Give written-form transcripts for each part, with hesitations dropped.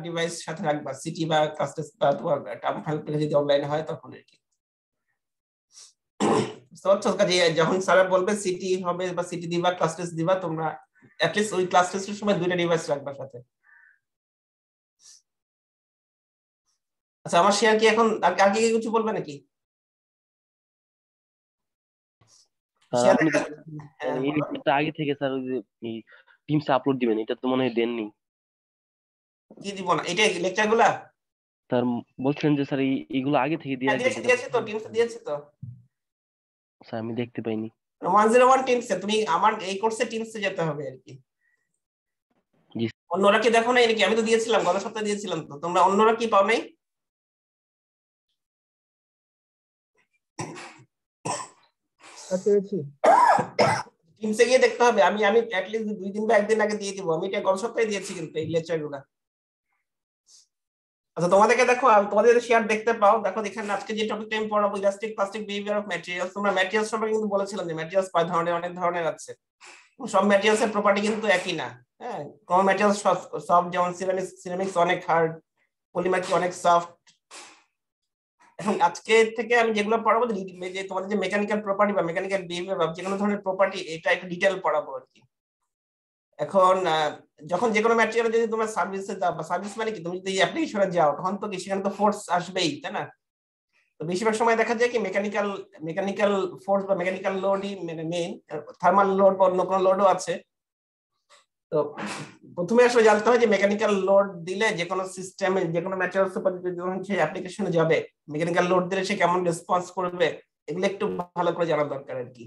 Device সাথে রাখবা, city বা ক্লাস বা তোমার টার্ম ফাইল যদি অনলাইনে হয় তখন আর কি। যখন স্যার বলবে সিটি হবে বা সিটি দিবা ক্লাস টেস্ট দিবা, তোমরা অ্যাটলিস্ট ওই ক্লাস টেস্টের সময় দুইটা ডিভাইস রাখবা সাথে। আচ্ছা আমার শেয়ার কি এখন আর কি কিছু বলবে নাকি? এটা আগে থেকে স্যার ওই যে টিমসে আপলোড দিবেন, এটা তো মনে হয় দেননি। কি দিব না এটা লেকচারগুলা? স্যার বলছেন যে স্যার এইগুলো আগে থেকে দিয়ে দিয়েছি তো, টিমসে দিয়েছি তো স্যার, আমি দেখতে পাইনি। 101 টিমসে, তুমি আমার এই কোর্সে টিমসে যেতে হবে আর কি। অন্যরা কি দেখো নাই নাকি? আমি তো দিয়েছিলাম, গত সপ্তাহে দিয়েছিলাম তো, তোমরা অন্যরা কি পাও নাই? টিমসে গিয়ে দেখতে হবে। আমি অ্যাটলিস্ট 2 দিন বা 1 দিন আগে দিয়ে দিব। আমি এটা গত সপ্তাহে দিয়েছি কিন্তু এই লেকচারগুলো। আচ্ছা তোমাদেরকে দেখো, তোমাদের শেয়ার দেখতে পাও, দেখো এখানে আজকে যে টপিকটা আমি পড়াবো elastic plastic behaviour of materials. তোমরা ম্যাটেরিয়ালস সম্পর্কে কিন্তু বলেছিলাম যে ম্যাটেরিয়ালস কয় ধরনের, অনেক ধরনের আছে। সব ম্যাটেরিয়ালস এর প্রপার্টি কিন্তু একই না। হ্যাঁ, কোন ম্যাটেরিয়ালস সব, যেমন সিরামিক্স অনেক হার্ড, পলিমার কি অনেক সফট। এখন আজকে থেকে আমি যেগুলো পড়াবো যে তোমাদের যে মেকানিক্যাল প্রপার্টি বা মেকানিক্যাল বিহেভিয়ার বা যে কোনো ধরনের প্রপার্টি, এটা একটু ডিটেইল পড়াবো আর কি। এখন যখন যে কোনো ম্যাটেরিয়াল যদি তোমরা সার্ভিসে দাও, বা সার্ভিস মানে কি, তুমি যদি অ্যাপ্লিকেশনে যাও তখন তো সেখানে তো ফোর্স আসবেই, তাই না? তো বেশিরভাগ সময় দেখা যায় কি মেকানিক্যাল ফোর্স বা মেকানিক্যাল লোডই মানে মেইন, থার্মাল লোড বা অন্য কোনো লোডও আছে। তো প্রথমে আসলে জানতে হয় যে মেকানিক্যাল লোড দিলে যে কোনো সিস্টেমে, যে কোনো ম্যাটেরিয়ালস উপর যখন সে অ্যাপ্লিকেশনে যাবে, মেকানিক্যাল লোড দিলে সে কেমন রেসপন্স করবে, এগুলো একটু ভালো করে জানা দরকার আর কি।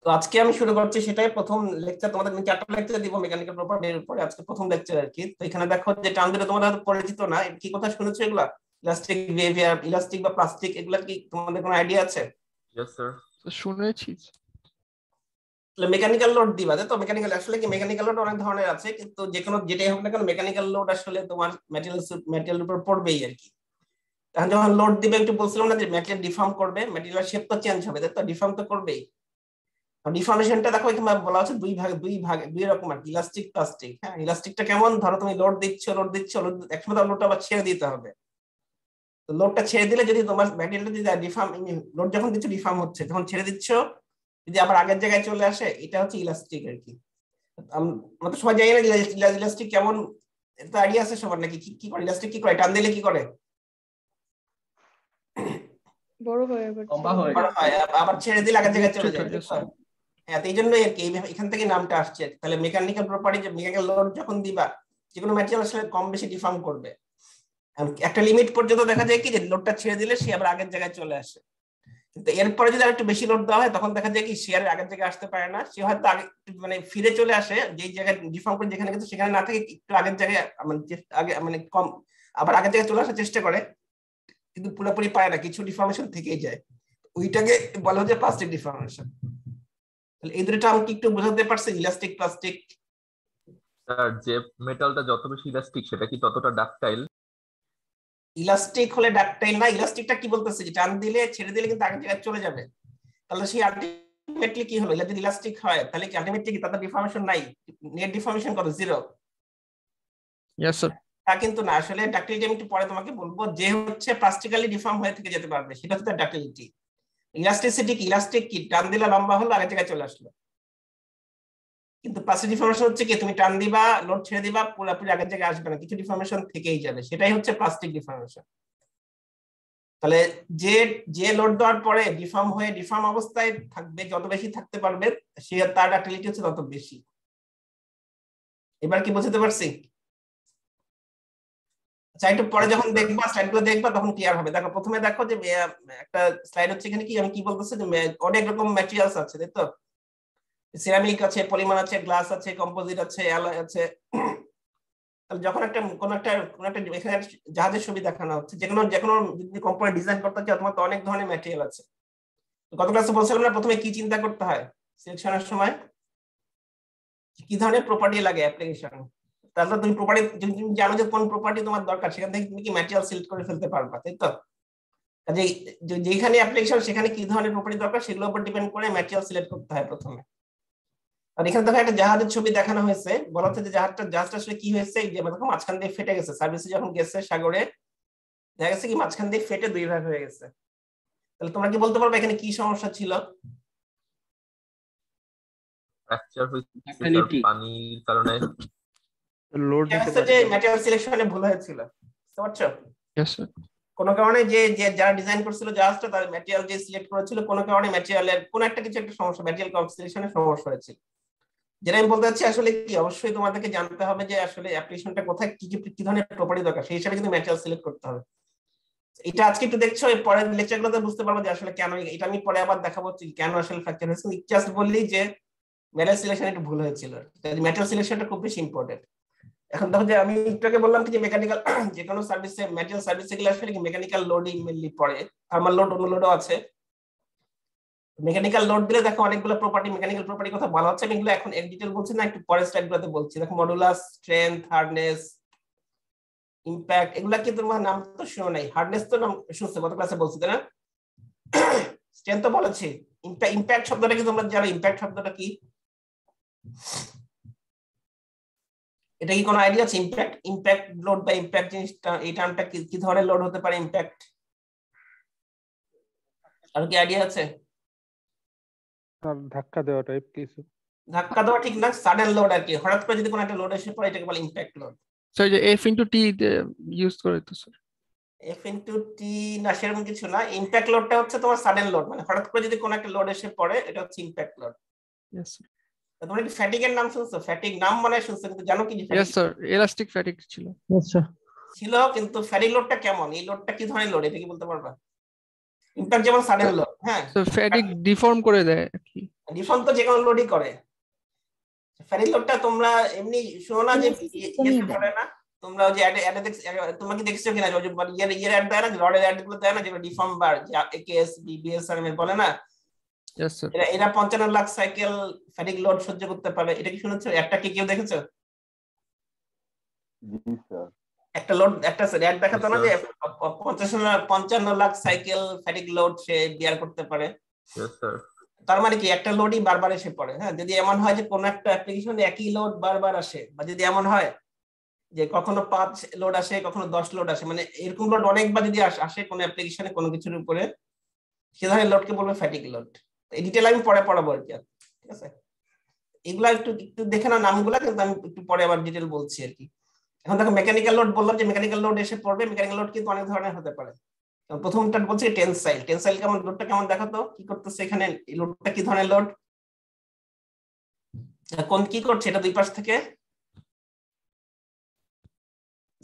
তো আজকে আমি শুরু করছি সেটাই, প্রথম লেকচার। তোমাদের 4টা লেকচার দিব মেকানিক্যাল প্রপার্টির উপরে, আজকে প্রথম লেকচার আর কি। তো এখানে দেখো যে টার্ম দুটো তোমাদের হয়তো পরিচিত না, কি কথা শুনেছো এগুলা? ইলাস্টিক বিহেভিয়ার, ইলাস্টিক বা প্লাস্টিক, এগুলা কি তোমাদের কোনো আইডিয়া আছে? यस सर, শুনেছি। মেকানিক্যাল লোড দিবা, তো মেকানিক্যাল আসলে কি, মেকানিক্যাল লোড অনেক ধরনের আছে, কিন্তু যে কোনো যেটাই হোক না কেন মেকানিক্যাল লোড আসলে তোমার ম্যাটেরিয়ালের উপর পড়বেই আর কি। এখন যখন লোড দিবে, একটু বলছিলাম না যে ম্যাটেরিয়াল ডিফর্ম করবে, ম্যাটেরিয়াল শেপ তো চেঞ্জ হবে, তাই তো ডিফর্ম তো করবেই। ডিফর্মেশনটা দেখো এখানে বলা হচ্ছে দুই রকম আর কি, ইলাস্টিক প্লাস্টিক। হ্যাঁ, ইলাস্টিকটা কেমন, ধরো তুমি লোড দিচ্ছ একসময় লোডটা আবার ছেড়ে দিতে হবে। তো লোডটা ছেড়ে দিলে যদি তোমার ম্যাটেরিয়ালটা যদি ডিফর্ম, লোড যখন দিচ্ছ ডিফর্ম হচ্ছে, যখন ছেড়ে দিচ্ছ যদি আবার আগের জায়গায় চলে আসে, এটা হচ্ছে ইলাস্টিক আর কি। আমরা তো সবাই জানি না ইলাস্টিক কেমন, এটা আইডিয়া আছে সবার নাকি? কি করে ইলাস্টিক, কি করে টান দিলে কি করে? বড় হয় আবার ছেড়ে দিলে আগের জায়গায় চলে যায়। হ্যাঁ, এই জন্যই আর কি এখান থেকে নামটা আসছে। তাহলে মেকানিক্যাল প্রপার্টি, যে মেকানিক্যাল লোড যখন দিবা, যে কোনো ম্যাটেরিয়াল আসলে কম বেশি ডিফর্ম করবে। একটা লিমিট পর্যন্ত দেখা যায় কি যে লোডটা ছেড়ে দিলে সে আবার আগের জায়গায় চলে আসে। কিন্তু এরপরে যদি আরেকটু বেশি লোড দেওয়া হয়, তখন দেখা যায় কি সে আর আগের জায়গায় আসতে পারে না, সে হয়তো আগে মানে ফিরে চলে আসে যেই জায়গায় ডিফর্ম করে, যেখানে কিন্তু সেখানে না থাকে একটু আগের জায়গায়, মানে আগে মানে কম আবার আগের জায়গায় চলে আসার চেষ্টা করে, কিন্তু পুরোপুরি পায় না, কিছু ডিফর্মেশন থেকেই যায়। ওইটাকে বলা হচ্ছে প্লাস্টিক ডিফর্মেশন। তাহলে এই দুটো টার্ম কি একটু বোঝাতে পারছে, ইলাস্টিক প্লাস্টিক? স্যার যে মেটালটা যত বেশি ইলাস্টিক সেটা কি ততটা ডাকটাইল? ইলাস্টিক হলে ডাকটাইল না। ইলাস্টিকটা কি বলতেছে যে টান দিলে ছেড়ে দিলে কিন্তু আগের জায়গায় চলে যাবে। তাহলে সেই আলটিমেটলি কি হলো, যদি ইলাস্টিক হয় তাহলে কি আলটিমেটলি কি তাতে ডিফর্মেশন নাই? নেট ডিফর্মেশন কত, 0? Yes sir. তা কিন্তু না, আসলে ডাকটিলিটি আমি একটু পরে তোমাকে বলবো। যে হচ্ছে প্লাস্টিক্যালি ডিফর্ম হয়ে থেকে যেতে পারবে, সেটা হচ্ছে ডাকটিলিটি। ইলাস্টিসিটি কি, ইলাস্টিক কি, টান দিলে লম্বা হলো আগের জায়গায় চলে আসলো। কিন্তু প্লাস্টিক ডিফর্মেশন হচ্ছে কি, তুমি টান দিবা, লোড ছেড়ে দিবা, পুরোপুরি আগের জায়গায় আসবে না, কিছু ডিফর্মেশন থেকেই যাবে, সেটাই হচ্ছে প্লাস্টিক ডিফর্মেশন। তাহলে যে যে লোড দেওয়ার পরে ডিফর্ম হয়ে ডিফর্ম অবস্থায় থাকবে, যত বেশি থাকতে পারবে সে তার ডাক্টিলিটি হচ্ছে তত বেশি। এবার কি বুঝতে পারছি? আচ্ছা, একটু পরে যখন দেখবা স্লাইডগুলো দেখবা তখন ক্লিয়ার হবে। দেখো প্রথমে দেখো যে একটা স্লাইড হচ্ছে, এখানে কি আমি কি বলতেছি যে অনেক রকম ম্যাটেরিয়ালস আছে, তাই তো? সিরামিক আছে, পলিমার আছে, গ্লাস আছে, কম্পোজিট আছে, অ্যালয় আছে। তাহলে যখন কোন একটা এখানে জাহাজের ছবি দেখানো হচ্ছে, যেকোনো যদি কোম্পানি ডিজাইন করতে চাও, তোমার তো অনেক ধরনের ম্যাটেরিয়াল আছে। গত ক্লাসে বলছিলাম না, প্রথমে কি চিন্তা করতে হয় সিলেকশনের সময়, কি ধরনের প্রপার্টি লাগে অ্যাপ্লিকেশন। তারপর তুমি প্রপার্টি, তুমি জানো যে কোন প্রপার্টি তোমার দরকার, সেখান থেকে তুমি কি ম্যাটেরিয়াল সিলেক্ট করে ফেলতে পারবা, তাই তো? কাজে যেখানে অ্যাপ্লিকেশন সেখানে কি ধরনের প্রপার্টি দরকার সেগুলোর উপর ডিপেন্ড করে ম্যাটেরিয়াল সিলেক্ট করতে হয় প্রথমে। আর এখানে দেখো একটা জাহাজের ছবি দেখানো হয়েছে, বলা হচ্ছে যে জাহাজটা আসলে কি হয়েছে, যে দেখো মাঝখান দিয়ে ফেটে গেছে, সার্ভিসে যখন গেছে সাগরে দেখা গেছে কি মাঝখান দিয়ে ফেটে দুই ভাগ হয়ে গেছে। তাহলে তোমরা কি বলতে পারবে এখানে কি সমস্যা ছিল? ফ্র্যাকচার হয়েছে স্যার Ductility. পানির কারণে। লোড দেখা দিতে যাচ্ছে পারে যে ম্যাটেরিয়াল সিলেকশনে ভুল হয়েছিল, বুঝতে পারছো? ইয়েস স্যার কোনো কারণে যে যে যারা ডিজাইন করছিল জাহাজটা তার ম্যাটেরিয়াল যে সিলেক্ট করেছিল কোনো কারণে ম্যাটেরিয়ালের কোনো একটা কিছু একটা সমস্যা, ম্যাটেরিয়াল কনফিগারেশনে সমস্যা হয়েছিল। যেটা আমি বলতে চাচ্ছি আসলে কি, অবশ্যই তোমাদেরকে জানতে হবে যে আসলে অ্যাপ্লিকেশনটা কোথায় কি কি ধরনের প্রপার্টি দরকার, সেই হিসাবে কিন্তু ম্যাটেরিয়াল সিলেক্ট করতে হবে। এটা আজকে একটু দেখছো, এর পরের লেকচারগুলোতে বুঝতে পারবো যে আসলে কেন এটা, আমি পরে আবার দেখাবো কেন আসলে ফ্র্যাকচার হয়েছে। জাস্ট বললেই যে ম্যাটেরিয়াল সিলেকশন একটু ভুল হয়েছিল, ম্যাটেরিয়াল সিলেকশনটা খুব বেশি ইম্পর্টেন্ট। এখন দেখো যে আমি একটু আগে বললাম কি যে মেকানিক্যাল যে কোনো সার্ভিসে ম্যাটেরিয়াল সার্ভিসে গেলে আসলে কি মেকানিক্যাল লোডই মেইনলি পড়ে, থার্মাল লোড অন্য লোডও আছে। মেকানিক্যাল লোড দিলে দেখো অনেকগুলো প্রপার্টি, মেকানিক্যাল প্রপার্টি কথা বলা হচ্ছে, আমি এগুলো এখন এক ডিটেইল বলছি না, একটু পরের স্লাইডগুলোতে বলছি। দেখো মডুলাস, স্ট্রেংথ, হার্ডনেস, ইমপ্যাক্ট, এগুলা কি তোমার নাম তো শুনো নাই, হার্ডনেস তো নাম শুনছো গত ক্লাসে বলছি তাই না? স্ট্রেংথ তো বলেছি। ইমপ্যাক্ট শব্দটা কি তোমরা জানো? ইমপ্যাক্ট শব্দটা কি? এটা কি কোনো আইডিয়া আছে? ইমপ্যাক্ট লোড বা ইমপ্যাক্ট জিনিসটা, এই টার্মটা কি ধরনের লোড হতে পারে ইমপ্যাক্ট? আর কি আইডিয়া আছে? আর ধাক্কা দেওয়া টাইপ কিছু। ধাক্কা দেওয়া ঠিক না, সাডেন লোড আর কি, হঠাৎ করে যদি কোনো একটা লোড এসে পড়ে এটাকে বলে ইমপ্যাক্ট লোড। স্যার যে F/T ইউজ করে তো স্যার। F/T না, সেরকম কিছু না। ইমপ্যাক্ট লোডটা হচ্ছে তোমার সাডেন লোড, মানে হঠাৎ করে যদি কোনো একটা লোড এসে পড়ে এটা হচ্ছে ইমপ্যাক্ট লোড। Yes sir. তোমরা কি ফ্যাটিগ এর নাম শুনছো? ফ্যাটিগ নাম মানে শুনছো কিন্তু জানো কি ইয়েস স্যার, ইলাস্টিক ফ্যাটিগ ছিল। আচ্ছা ছিল, কিন্তু ফ্যাটিগ লোডটা কেমন, এই লোডটা কি ধরনের লোড এটা কি বলতে পারবা? ইমপ্যাক্ট যেমন সাডেন লোড, হ্যাঁ, স্যার ফ্যাটিগ ডিফর্ম করে দেয় কি? ডিফর্ম তো যে কোনো লোডই করে। ফ্যাটিগ লোডটা তোমরা এমনি শুনো না যে ইয়েতে পড়ে না, তোমরা ওই যে অ্যাড তোমরা কি দেখছো কিনা, ওই যে ইয়ার অ্যাড দেয় না, যে রডের অ্যাড গুলো দেয় না, যেগুলো ডিফর্ম বার একেএস বিবিএসআর এর বলে না, ইয়েস স্যার। এরা 55 লাখ সাইকেল ফ্যাটিগ লোড সহ্য করতে পারে, এটা কি শুনেছো? একটা কি কেউ দেখেছো? জি স্যার। একটা লোড একটা অ্যাড দেখাতো না যে 55 লাখ সাইকেল ফ্যাটিগ লোড সে বিয়ার করতে পারে। Yes, sir. তার মানে কি একটা লোডই বারবার এসে পড়ে। হ্যাঁ, যদি এমন হয় যে কোন একটা অ্যাপ্লিকেশনে একই লোড বারবার আসে, বা যদি এমন হয় যে কখনো 5 লোড আসে কখনো 10 লোড আসে, মানে এরকম লোড অনেকবার যদি আসে কোন অ্যাপ্লিকেশনে কোনো কিছুর উপরে, সে ধরনের লোডকে বলবে ফ্যাটিগ লোড। এই ডিটেইল আমি পরে পড়াবো আর কি, ঠিক আছে? এগুলা একটু একটু দেখে না নামগুলা, কিন্তু আমি একটু পরে আবার ডিটেইল বলছি আর কি। এখন দেখো মেকানিক্যাল লোড বললাম যে মেকানিক্যাল লোড এসে পড়বে, মেকানিক্যাল লোড কিন্তু অনেক ধরনের হতে পারে। প্রথমটা বলছি টেনসাইল। টেনসাইল কেমন, লোডটা কেমন দেখো তো, কি করতেছে এখানে, এই লোডটা কি ধরনের লোড, কোন কি করছে এটা দুই পাশ থেকে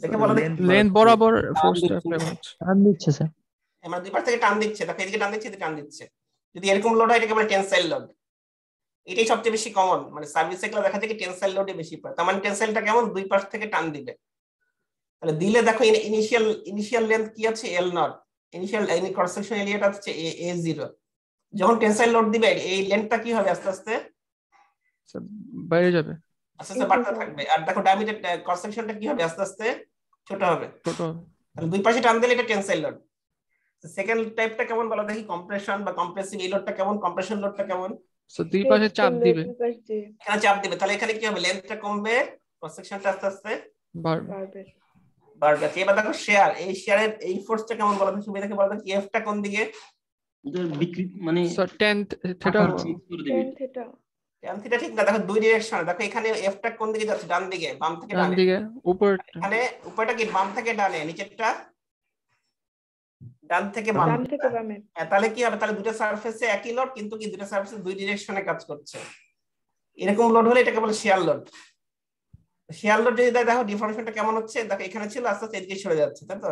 দেখে বলো দেখি। লেন্থ বরাবর ফোর্সটা অ্যাপ্লাই হচ্ছে। টান দিচ্ছে স্যার। আমরা দুই পাশ থেকে টান দিচ্ছে, দেখো এদিকে টান দিচ্ছে এদিকে টান দিচ্ছে, যদি এরকম লোড হয় এটাকে বলে টেনসাইল লোড। এটাই সবচেয়ে বেশি কমন, মানে সার্ভিসে গুলো দেখা যায় কি টেনসাইল লোডই বেশি পড়ে। তার মানে টেনসাইলটা কেমন, দুই পাশ থেকে টান দিবে। তাহলে দিলে দেখো ইনিশিয়াল লেন্থ কি আছে এল নট, ইনিশিয়াল ক্রস সেকশন এরিয়াটা হচ্ছে A0। যখন টেনসাইল লোড দিবে এই লেন্থটা কি হবে, আস্তে আস্তে বাইরে যাবে, আস্তে আস্তে বাড়তে থাকবে। আর দেখো ডায়ামিটার ক্রস সেকশনটা কি হবে, আস্তে আস্তে ছোট হবে। ছোট হবে। তাহলে দুই পাশে টান দিলে এটা টেনসাইল লোড। সেকেন্ড টাইপটা কেমন বলো দেখি, কম্প্রেশন বা কম্প্রেসিভ। এই লোডটা কেমন, কম্প্রেশন লোডটা কেমন, সো দুই পাশে চাপ দিবে, এখানে চাপ দিবে। তাহলে এখানে কি হবে, লেন্থটা কমবে, ক্রস সেকশনটা আস্তে আস্তে বাড়বে। বাড়বে। এবার দেখো শেয়ার, এই শেয়ারের এই ফোর্সটা কেমন বলো দেখি, সুবিধাকে বলো দেখি, এফটা কোন দিকে, বিক্রি মানে sir tan theta tan theta ঠিক না, দেখো দুই ডিরেকশনে। দেখো এখানে এফটা কোন দিকে যাচ্ছে, ডান দিকে, বাম থেকে ডান ডানে। দিকে, উপর এখানে উপরটা কি বাম থেকে ডানে, নিচেরটা ডান থেকে বামে। তাহলে কি হবে, তাহলে দুটো সারফেসে একই লোড, কিন্তু কি দুটো সারফেসে দুই ডিরেকশনে কাজ করছে। এরকম লোড হলে এটাকে বলে শেয়ার লোড। শেয়ার লোড যদি দেখো ডিফর্মেশনটা কেমন হচ্ছে, দেখো এখানে ছিল আস্তে আস্তে এদিকে সরে যাচ্ছে, তাই তো?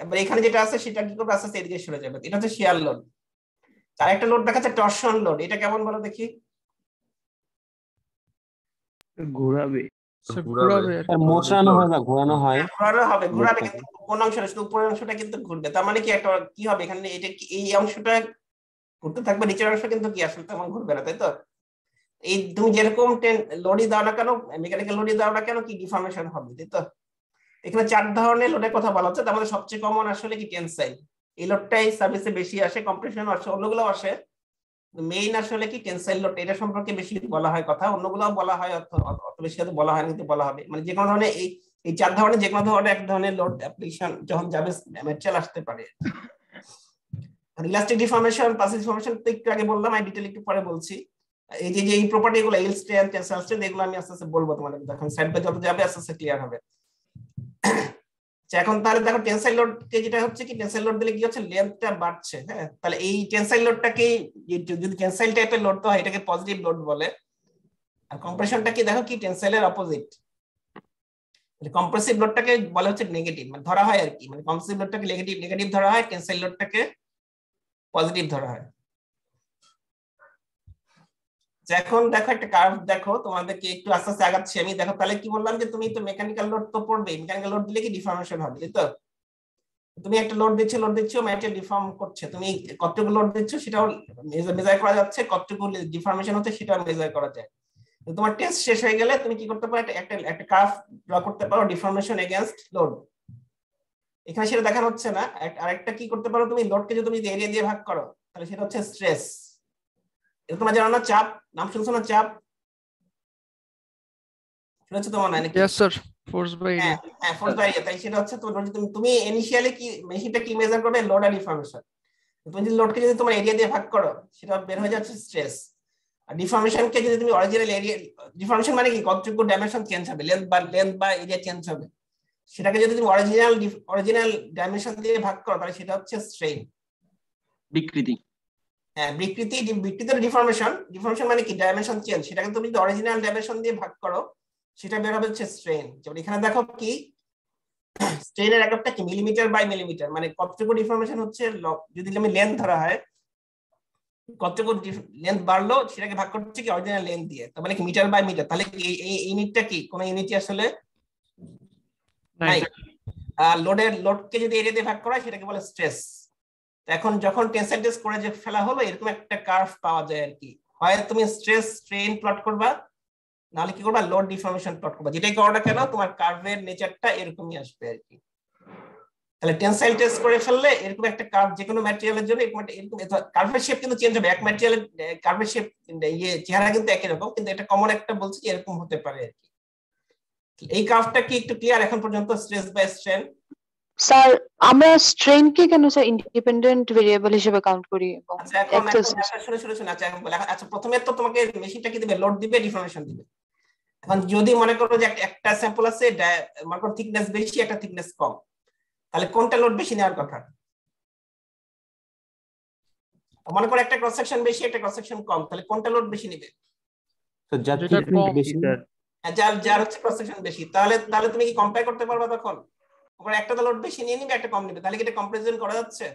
এবার এখানে যেটা আছে সেটা কি করবে, আস্তে আস্তে এদিকে সরে যাবে, এটা হচ্ছে শেয়ার লোড। আর একটা লোড দেখাচ্ছে টরশন লোড, এটা কেমন বলো দেখি, ঘোরাবে, ঘোরাবে, মোচড়ানো হয় বা ঘোরানো হয়। ঘোরাবে কিন্তু কোন অংশটা, শুধু উপরের অংশটা কিন্তু ঘুরবে। তার মানে কি একটা কি হবে এখানে, এটা এই অংশটা ঘুরতে থাকবে, নিচের অংশ কিন্তু কি আসলে তেমন ঘুরবে না, তাই তো? এই তুমি যেরকম লোডই দাও না কেন, মেকানিক্যাল লোডই দাও না কেন, কি ডিফর্মেশন হবে, তাই তো? এখানে 4 ধরনের লোডের কথা বলা হচ্ছে, তার মধ্যে সবচেয়ে কমন আসলে কি টেনসাইল। এই লোডটাই সার্ভিসে বেশি আসে, কম্প্রেশন আসে, অন্যগুলো আসে, মেইন আসলে কি টেনসাইল লোড, এটা সম্পর্কে বেশি বলা হয় কথা, অন্যগুলোও বলা হয়, অত বেশি হয়তো বলা হয় না, কিন্তু বলা হবে। মানে যে কোনো ধরনের এই চার ধরনের যে কোনো ধরনের এক ধরনের লোড অ্যাপ্লিকেশন যখন যাবে ম্যাটেরিয়াল আসতে পারে। ইলাস্টিক ডিফর্মেশন, প্লাস্টিক ডিফর্মেশন তো একটু আগে বললাম, আমি ডিটেইল একটু পরে বলছি। এই যে এই প্রপার্টি গুলো ইল্ড স্ট্রেন্থ, টেনসাইল স্ট্রেন্থ, এগুলো আমি আস্তে আস্তে বলবো তোমাদের, যখন সাইড বাই যত যাবে আস্তে আস্তে ক্লিয়ার হবে। এখন তাহলে দেখো টেনসাইল লোড কে যেটা হচ্ছে কি, টেনসাইল লোড দিলে কি হচ্ছে, লেন্থটা বাড়ছে। হ্যাঁ, তাহলে এই টেনসাইল লোডটাকে, যদি টেনসাইল টাইপের লোড তো হয় এটাকে পজিটিভ লোড বলে। আর কম্প্রেশনটা কি দেখো কি টেনসাইলের অপোজিট, কম্প্রেসিভ লোডটাকে বলা হচ্ছে নেগেটিভ, মানে ধরা হয় আর কি, মানে কম্প্রেসিভ লোডটাকে নেগেটিভ ধরা হয়, টেনসাইল লোডটাকে পজিটিভ ধরা হয়। এখন দেখো একটা কার্ভ দেখো, তোমাদেরকে একটু আস্তে আস্তে আগাচ্ছি আমি। দেখো তাহলে কি বললাম যে তুমি তো মেকানিক্যাল লোড তো পড়বে, মেকানিক্যাল লোড দিলে কি ডিফর্মেশন হবে, তাই তো? তুমি একটা লোড দিচ্ছ ম্যাটেরিয়াল ডিফর্ম করছে, তুমি কতটুকু লোড দিচ্ছ সেটাও মেজার করা যাচ্ছে, কতটুকু ডিফর্মেশন হচ্ছে সেটাও মেজার করা যায়। তোমার টেস্ট শেষ হয়ে গেলে তুমি কি করতে পারো, একটা কার্ভ ড্র করতে পারো, ডিফর্মেশন এগেইনস্ট লোড। এখানে সেটা দেখানো হচ্ছে না। আরেকটা কি করতে পারো, তুমি লোডকে যদি তুমি এরিয়া দিয়ে ভাগ করো তাহলে সেটা হচ্ছে স্ট্রেস। এটা তোমার জানো না, চাপ, নাম শুনছো না চাপ? শুনেছো তোমার না নাকি? Yes sir, force by area. হ্যাঁ, ফোর্স বাই এরিয়া। তাই সেটা হচ্ছে তুমি ইনিশিয়ালি কি মেশিনটা কি মেজার করবে, লোড আর ডিফর্মেশন। তুমি যদি লোডকে যদি তোমার এরিয়া দিয়ে ভাগ করো সেটা বের হয়ে যাচ্ছে স্ট্রেস। আর ডিফর্মেশনকে যদি তুমি অরিজিনাল এরিয়া, ডিফর্মেশন মানে কি কতটুকু ডাইমেনশন চেঞ্জ হবে, লেন্থ বা এরিয়া চেঞ্জ হবে, সেটাকে যদি তুমি অরিজিনাল ডাইমেনশন দিয়ে ভাগ করো তাহলে সেটা হচ্ছে স্ট্রেন, বিকৃতি। হ্যাঁ বিকৃতির ডিফর্মেশন মানে কি ডাইমেনশন চেঞ্জ, সেটাকে তুমি যদি অরিজিনাল ডাইমেনশন দিয়ে ভাগ করো সেটা বের হবে হচ্ছে স্ট্রেন। যেমন এখানে দেখো কি স্ট্রেনের এককটা কি মিলিমিটার বাই মিলিমিটার, মানে কতটুকু ডিফর্মেশন হচ্ছে, যদি আমি লেন্থ ধরা হয় কতটুকু লেন্থ বাড়লো সেটাকে ভাগ করছে কি অরিজিনাল লেন্থ দিয়ে, তার মানে কি মিটার বাই মিটার। তাহলে এই ইউনিটটা কি কোন ইউনিটই আসলে নাই। আর লোডকে যদি এরিয়া দিয়ে ভাগ করা হয় সেটাকে বলে স্ট্রেস। এখন যখন টেনসাইল টেস্ট করে যে ফেলা হলো এরকম একটা কার্ভ পাওয়া যায় আর কি, হয় তুমি স্ট্রেস স্ট্রেন প্লট করবা, নাহলে কি করবা লোড ডিফর্মেশন প্লট করবা, যেটাই করো না কেন তোমার কার্ভের নেচারটা এরকমই আসবে আর কি। তাহলে টেনসাইল টেস্ট করে ফেললে এরকম একটা কার্ভ যে কোনো ম্যাটেরিয়ালের জন্য এরকম কার্ভের শেপ কিন্তু চেঞ্জ হবে, এক ম্যাটেরিয়ালের কার্ভের শেপ চেহারা কিন্তু একই রকম, কিন্তু এটা কমন একটা বলছি যে এরকম হতে পারে আর কি। এই কার্ভটা কি একটু ক্লিয়ার এখন পর্যন্ত, স্ট্রেস বাই স্ট্রেন? স্যার আমরা স্ট্রেন কে কেন স্যার ইন্ডিপেন্ডেন্ট ভেরিয়েবল হিসেবে কাউন্ট করি? আচ্ছা এখন শুনে আচ্ছা প্রথমে তো তোমাকে মেশিনটা কি দিবে, লোড দিবে, ডিফর্মেশন দিবে। এখন যদি মনে করো যে একটা স্যাম্পল আছে, মনে করো থিকনেস বেশি একটা থিকনেস কম, তাহলে কোনটা লোড বেশি নেওয়ার কথা? মনে করো একটা ক্রস সেকশন বেশি একটা ক্রস সেকশন কম, তাহলে কোনটা লোড বেশি নেবে? তো যার যেটা thickness কম। বেশি যার হচ্ছে ক্রস সেকশন বেশি, তাহলে তুমি কি কম্পেয়ার করতে পারবা তখন? একটা তো লোড বেশি নিয়ে নিবে, একটা কম নিবে, তাহলে কি এটা কম্পারিজন করা যাচ্ছে?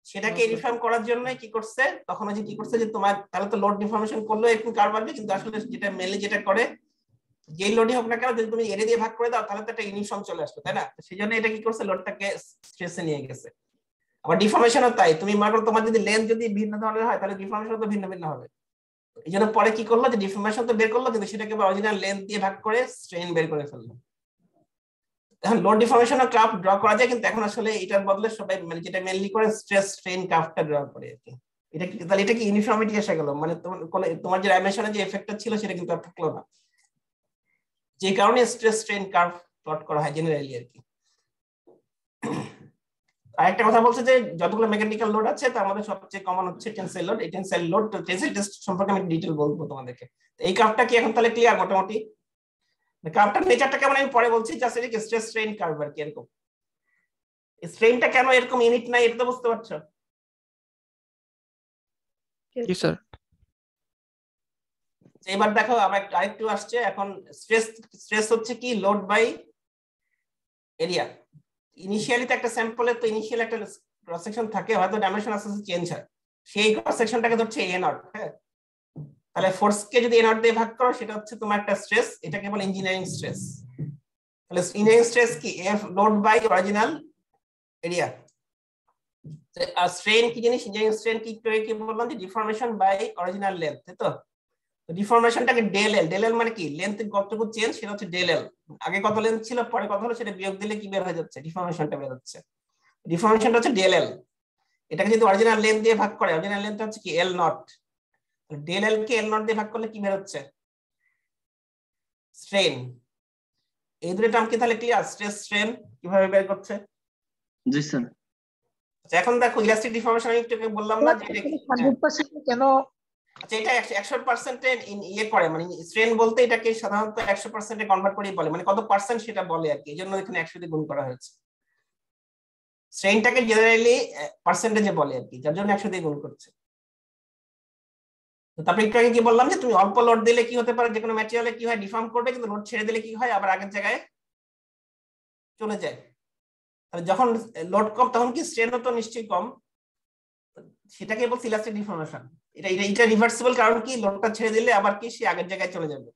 সেটাকে ইনফর্ম করার জন্য কি করছে তখন, ওই যে কি করছে যে তোমার তাহলে তো লোড ডিফর্মেশন করলেও এরকম কার্ভ আসবে, কিন্তু আসলে যেটা মেনলি যেটা করে যেই লোডই হোক না কেন যদি তুমি এরিয়া দিয়ে ভাগ করে দাও তাহলে তো একটা ইউনিফর্ম চলে আসবে, তাই না? সেই জন্য এটা কি করছে, লোডটাকে স্ট্রেসে নিয়ে গেছে। আবার ডিফর্মেশনও তাই, তুমি মনে করো তোমার যদি লেন্থ যদি ভিন্ন ধরনের হয় তাহলে ডিফর্মেশন তো ভিন্ন ভিন্ন হবে। এই জন্য পরে কি করলো যে ডিফর্মেশন তো বের করলো, কিন্তু সেটাকে অরিজিনাল লেন্থ দিয়ে ভাগ করে স্ট্রেন বের করে ফেললো। এখন লোড ডিফর্মেশন আর কার্ভ ড্র করা যায়, কিন্তু এখন আসলে এটার বদলে সবাই মানে যেটা মেইনলি করে স্ট্রেস স্ট্রেন কার্ভটা ড্র করে আর কি। তাহলে এটা কি ইউনিফর্মিটি এসে গেল, মানে তোমার যে ডাইমেনশনে যে এফেক্টটা ছিল সেটা কিন্তু আর থাকলো না, যে কারণে স্ট্রেস স্ট্রেন কার্ভ প্লট করা হয় জেনারেলি আর কি। আরেকটা কথা বলছে যে যতগুলো মেকানিক্যাল লোড আছে তার মধ্যে সবচেয়ে কমন হচ্ছে টেনসাইল লোড। এই টেনসাইল লোড টেনসাইল টেস্ট সম্পর্কে আমি ডিটেইল বলবো তোমাদেরকে। এই কার্ভটা কি এখন তাহলে ক্লিয়ার মোটামুটি? কার্ভটার নেচারটা কেমন আমি পরে বলছি, জাস্ট এটা স্ট্রেস স্ট্রেন কার্ভ আর কি এরকম। স্ট্রেনটা কেন এরকম ইউনিট নাই এটা তো বুঝতে পারছো? জি স্যার। এবার দেখো আমরা আরেকটু আসছে এখন, স্ট্রেস হচ্ছে কি লোড বাই এরিয়া। ইনিশিয়ালি তো একটা স্যাম্পলে তো ইনিশিয়াল একটা ক্রস সেকশন থাকে, হয়তো ডাইমেনশন আস্তে আস্তে চেঞ্জ হয়, সেই ক্রস সেকশনটাকে ধরছে এ নট। হ্যাঁ, তাহলে ফোর্স কে যদি এ নট দিয়ে ভাগ করো সেটা হচ্ছে তোমার একটা স্ট্রেস, এটাকে বলে ইঞ্জিনিয়ারিং স্ট্রেস। তাহলে ইঞ্জিনিয়ারিং স্ট্রেস কি F load by original area. আর স্ট্রেন কি জিনিস, ইঞ্জিনিয়ারিং স্ট্রেন কি বললাম যে ডিফর্মেশন বাই অরিজিনাল লেন্থ, তাই তো? ডিফর্মেশনটাকে ডেল এল মানে কি লেন্থ কতটুকু চেঞ্জ সেটা হচ্ছে ডেল এল। আগে কত লেন্থ ছিল পরে কত হলো সেটা বিয়োগ দিলে কি বের হয়ে যাচ্ছে, ডিফর্মেশনটা বের হচ্ছে। ডিফর্মেশনটা হচ্ছে ডেল এল। এটাকে যদি অরিজিনাল লেন্থ দিয়ে ভাগ করে, অরিজিনাল লেন্থ হচ্ছে কি এল নট, ডেল এল কে এল নট দিয়ে ভাগ করলে কি বের হচ্ছে? স্ট্রেন। এই দুটো টার্ম কি তাহলে ক্লিয়ার? স্ট্রেস স্ট্রেন কিভাবে বের করছে? জি স্যার। আচ্ছা এখন দেখো ইলাস্টিক ডিফর্মেশন আমি একটু বললাম না যে এটা 100% কেন? আচ্ছা এটা 100% ইয়ে করে, মানে স্ট্রেন বলতে এটাকে সাধারণত 100% এ কনভার্ট করেই বলে, মানে কত পার্সেন্ট সেটা বলে আর কি, এজন্য এখানে 100 দিয়ে গুণ করা হয়েছে। স্ট্রেনটাকে জেনারেলি পার্সেন্টেজে বলে আর কি, যার জন্য 100 দিয়ে গুণ করছে। তো তারপরে একটু আগে কি বললাম যে তুমি অল্প লোড দিলে কি হতে পারে, যে কোনো ম্যাটেরিয়ালে কি হয় ডিফর্ম করবে, কিন্তু লোড ছেড়ে দিলে কি হয় আবার আগের জায়গায় চলে যায়। তাহলে যখন লোড কম তখন কি স্ট্রেনও তো নিশ্চয়ই কম, সেটাকে বলছে ইলাস্টিক ডিফর্মেশন। এটা রিভার্সিবল, কারণ কি লোডটা ছেড়ে দিলে আবার কি সে আগের জায়গায় চলে যাবে।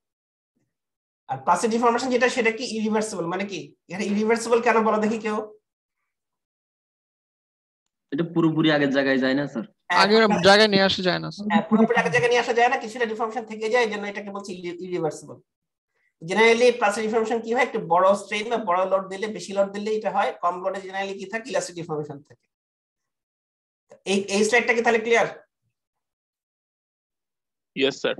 আর প্লাস্টিক ডিফর্মেশন যেটা সেটা কি ইরিভার্সিবল, মানে কি এটা ইরিভার্সিবল কেন বলো দেখি কেউ? এটা পুরোপুরি আগের জায়গায় যায় না স্যার। আগের জায়গায় নিয়ে আসা যায় না স্যার। হ্যাঁ পুরোপুরি আগের জায়গায় নিয়ে আসা যায় না, কিছুটা ডিফর্মেশন থেকে যায়, এজন্য এটাকে বলছি ইরিভার্সিবল। জেনারেলি প্লাস্টিক ডিফর্মেশন কি হয়, একটু বড় স্ট্রেন বা বড় লোড দিলে, বেশি লোড দিলে এটা হয়, কম লোডে জেনারেলি কি থাকে ইলাস্টিক ডিফর্মেশন থাকে। এই স্লাইডটা কি তাহলে ক্লিয়ার? Yes sir.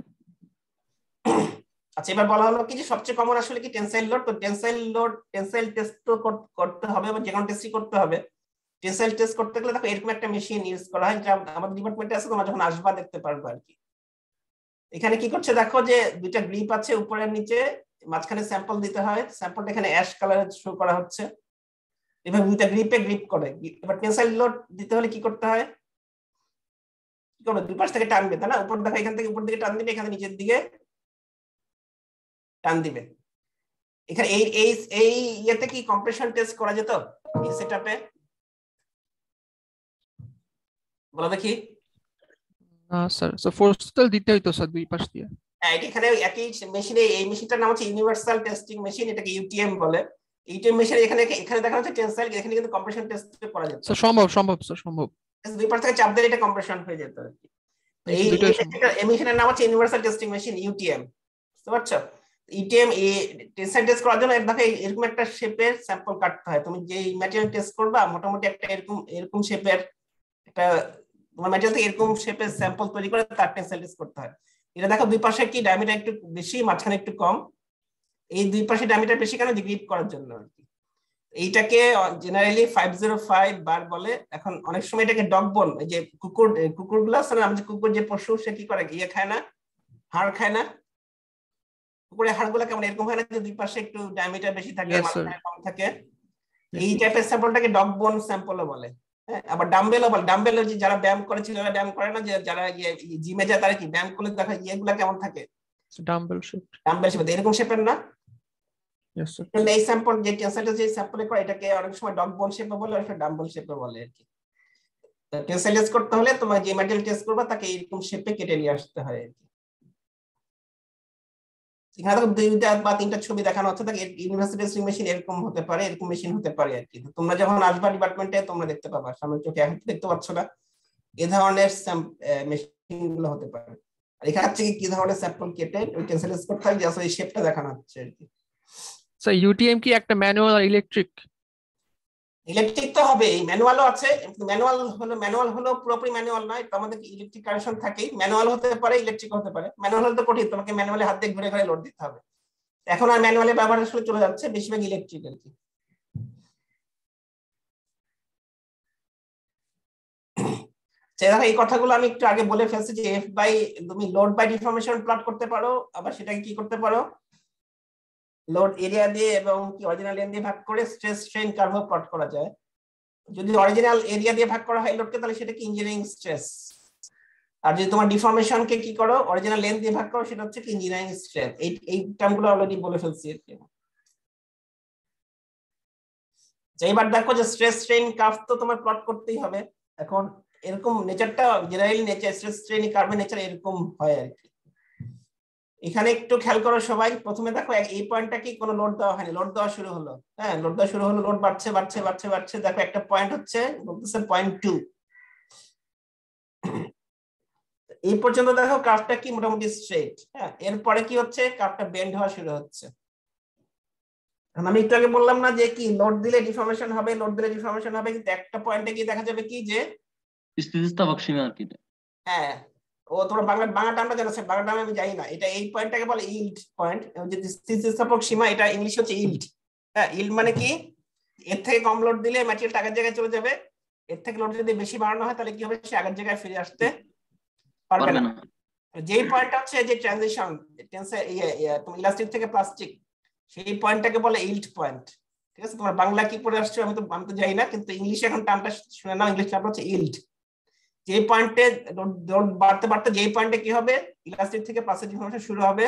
আচ্ছা এবার বলা হলো কি যে সবচেয়ে কমন আসলে কি টেনসাইল লোড। তো টেনসাইল টেস্ট তো করতে হবে, বা যে কোনো টেস্টই করতে হবে। টেনসাইল টেস্ট করতে গেলে দেখো এরকম একটা মেশিন ইউজ করা হয়, যা আমাদের ডিপার্টমেন্টে আছে, তোমরা যখন আসবা দেখতে পারবে আর কি। এখানে কি করছে দেখো যে দুইটা গ্রিপ আছে উপরে নিচে, মাঝখানে স্যাম্পল দিতে হয়, স্যাম্পলটা এখানে অ্যাশ কালারে শো করা হচ্ছে। এভাবে দুইটা গ্রিপে গ্রিপ করে। এবার টেনসাইল লোড দিতে হলে কি করতে হয়, কি করবে, দুই পাশ থেকে টানবে, তাই না? উপর দেখো এখান থেকে উপর দিকে টান দিবে, এখানে নিচের দিকে টান দিবে। এখানে এই ইয়েতে কি কম্প্রেশন টেস্ট করা যেত এই সেটআপে? বলো দেখি। না স্যার, সো ফোর্সটাল দিতে হইতো স্যার দুই পাশ দিয়ে। হ্যাঁ এখানে একই মেশিনে, এই মেশিনটার নাম হচ্ছে ইউনিভার্সাল টেস্টিং মেশিন, এটাকে ইউটিএম বলে। ইউটিএম মেশিন এখানে দেখা যাচ্ছে টেনসাইল, এখানে কিন্তু কম্প্রেশন টেস্ট করা যেত। স্যার সম্ভব স্যার, সম্ভব। দুই পাশ থেকে চাপ দিলে এটা কম্প্রেশন হয়ে যেত আর কি। এই মেশিনের নাম হচ্ছে ইউনিভার্সাল টেস্টিং মেশিন ইউটিএম, বুঝতে পারছো? ইউটিএম টেনসাইল টেস্ট করার জন্য দেখো এরকম একটা শেপের স্যাম্পল কাটতে হয়। তুমি যে ম্যাটেরিয়াল টেস্ট করবা মোটামুটি একটা এরকম শেপের একটা, তোমার ম্যাটেরিয়াল থেকে এরকম শেপের স্যাম্পল তৈরি করে তার টেনসাইল টেস্ট করতে হয়। এটা দেখো দুই পাশে কি ডায়ামিটার একটু বেশি, মাঝখানে একটু কম। এই দুই পাশে ডায়ামিটার বেশি কেন? গ্রিপ করার জন্য আর কি। এইটাকে জেনারেলি 505 বার বলে। এখন অনেক সময় এটাকে ডগ বোন, এই যে কুকুরগুলো আছে না, আমাদের কুকুর যে পশু, সে কি করে ইয়ে খায় না, হাড় খায় না? কুকুরের হাড়গুলো কেমন এরকম হয় না যে দুই পাশে একটু ডায়ামিটার বেশি থাকে, মাঝখানে কম থাকে? এই টাইপের স্যাম্পলটাকে ডগ বোন স্যাম্পলও বলে। হ্যাঁ আবার ডাম্বেলও বলে। ডাম্বেল যে যারা ব্যায়াম করেছিল ওরা ব্যায়াম করে না, যে যারা জিমে যায় তারা কি ব্যায়াম করলে দেখো ইয়েগুলা কেমন থাকে, ডাম্বেল শেপ। ডাম্বেল শেপ এরকম শেপের না? Yes sir. এই স্যাম্পল যে টেনসাইলটা যে স্যাম্পলে করে এটাকে অনেক সময় ডগ বোন শেপে বলে, অনেক সময় ডাম্বেল শেপে বলে আর কি। টেনসাইল টেস্ট করতে হলে তোমার যে ম্যাটেরিয়াল টেস্ট করবা তাকে এরকম শেপে কেটে নিয়ে আসতে হয় আর কি। এখানে দেখো দুইটা বা তিনটা ছবি দেখানো হচ্ছে, তাকে ইউনিভার্সাল টেস্টিং মেশিন এরকম হতে পারে, এরকম মেশিন হতে পারে আর কি। তোমরা যখন আসবা ডিপার্টমেন্টে তোমরা দেখতে পাবা, সামনে চোখে এখন দেখতে পাচ্ছ না, এই ধরনের মেশিন গুলো হতে পারে। আর এখানে হচ্ছে কি ধরনের স্যাম্পল কেটে ওই টেনসাইল টেস্ট করতে হয়, যে আসলে এই শেপটা দেখানো হচ্ছে আর কি। স্যার ইউটিএম কি একটা ম্যানুয়াল আর ইলেকট্রিক? ইলেকট্রিক তো হবে, ম্যানুয়ালও আছে। ম্যানুয়াল হলো পুরোপুরি ম্যানুয়াল নয়, তো আমাদের ইলেকট্রিক কানেকশন থাকেই। ম্যানুয়াল হতে পারে, ইলেকট্রিক হতে পারে। ম্যানুয়াল হলে তো কঠিন, তোমাকে ম্যানুয়ালি হাত দিয়ে ঘুরে ঘুরে লোড দিতে হবে। এখন আর ম্যানুয়ালি ব্যবহার আসলে চলে যাচ্ছে, বেশিরভাগ ইলেকট্রিক আর কি। এই কথাগুলো আমি একটু আগে বলে ফেলছি যে এফ বাই, তুমি লোড বাই ডিফর্মেশন প্লট করতে পারো, আবার সেটাকে কি করতে পারো, লোড এরিয়া দিয়ে এবং কি অরিজিনাল লেন্থ দিয়ে ভাগ করে স্ট্রেস স্ট্রেন কার্ভও প্লট করা যায়। যদি অরিজিনাল এরিয়া দিয়ে ভাগ করা হয় লোডকে, তাহলে সেটা কি ইঞ্জিনিয়ারিং স্ট্রেস। আর যদি তোমার ডিফর্মেশনকে কি করো, অরিজিনাল লেন্থ দিয়ে ভাগ করো, সেটা হচ্ছে কি ইঞ্জিনিয়ারিং স্ট্রেন। এই টার্মগুলো অলরেডি বলে ফেলছি আর কি। এইবার দেখো যে স্ট্রেস স্ট্রেন কার্ভ তো তোমার প্লট করতেই হবে। এখন এরকম নেচারটা জেনারেলি নেচার স্ট্রেস স্ট্রেন কার্ভের নেচার এরকম হয় আর কি। এখানে একটু খেয়াল করো সবাই, প্রথমে দেখো এই পয়েন্টটা কি কোনো লোড দেওয়া হয়নি, লোড দেওয়া শুরু হলো। হ্যাঁ লোড দেওয়া শুরু হলো, লোড বাড়ছে বাড়ছে বাড়ছে বাড়ছে, দেখো একটা পয়েন্ট হচ্ছে বলতেছে 0.2। এই পর্যন্ত দেখো কার্ভটা কি মোটামুটি স্ট্রেট। হ্যাঁ এরপরে কি হচ্ছে, কার্ভটা বেন্ড হওয়া শুরু হচ্ছে। আমি একটু আগে বললাম না যে কি লোড দিলে ডিফর্মেশন হবে, লোড দিলে ডিফর্মেশন হবে, কিন্তু একটা পয়েন্টে গিয়ে দেখা যাবে কি যে স্থিতিস্থাপক সীমা আর কি এটা। হ্যাঁ, ও তোমরা বাংলা টার্মটা জানো, বাংলা টার্মে আমি জানি না। এটা এই পয়েন্টটাকে বলে ইল্ড পয়েন্ট, যে স্থিতিস্থাপক সীমা, এটা ইংলিশ হচ্ছে ইল্ড। হ্যাঁ, ইল্ড মানে কি, এর থেকে কম লোড দিলে ম্যাটেরিয়ালটা আগের জায়গায় চলে যাবে, এর থেকে লোড যদি বেশি বাড়ানো হয় তাহলে কি হবে, সে আগের জায়গায় ফিরে আসতে পারবে পারবে না। না। যেই পয়েন্টটা হচ্ছে যে ট্রানজিশন তুমি ইলাস্টিক থেকে প্লাস্টিক, সেই পয়েন্টটাকে বলে ইল্ড পয়েন্ট। ঠিক আছে, তোমরা বাংলা কি পড়ে আসছো আমি তো জানি না, কিন্তু ইংলিশে এখন টার্মটা শুনে নাও, ইংলিশ টার্মটা হচ্ছে ইল্ড। যে পয়েন্টে লোড বাড়তে বাড়তে যেই পয়েন্টে কি হবে, ইলাস্টিক থেকে প্লাস্টিক ডিফর্মেশন শুরু হবে,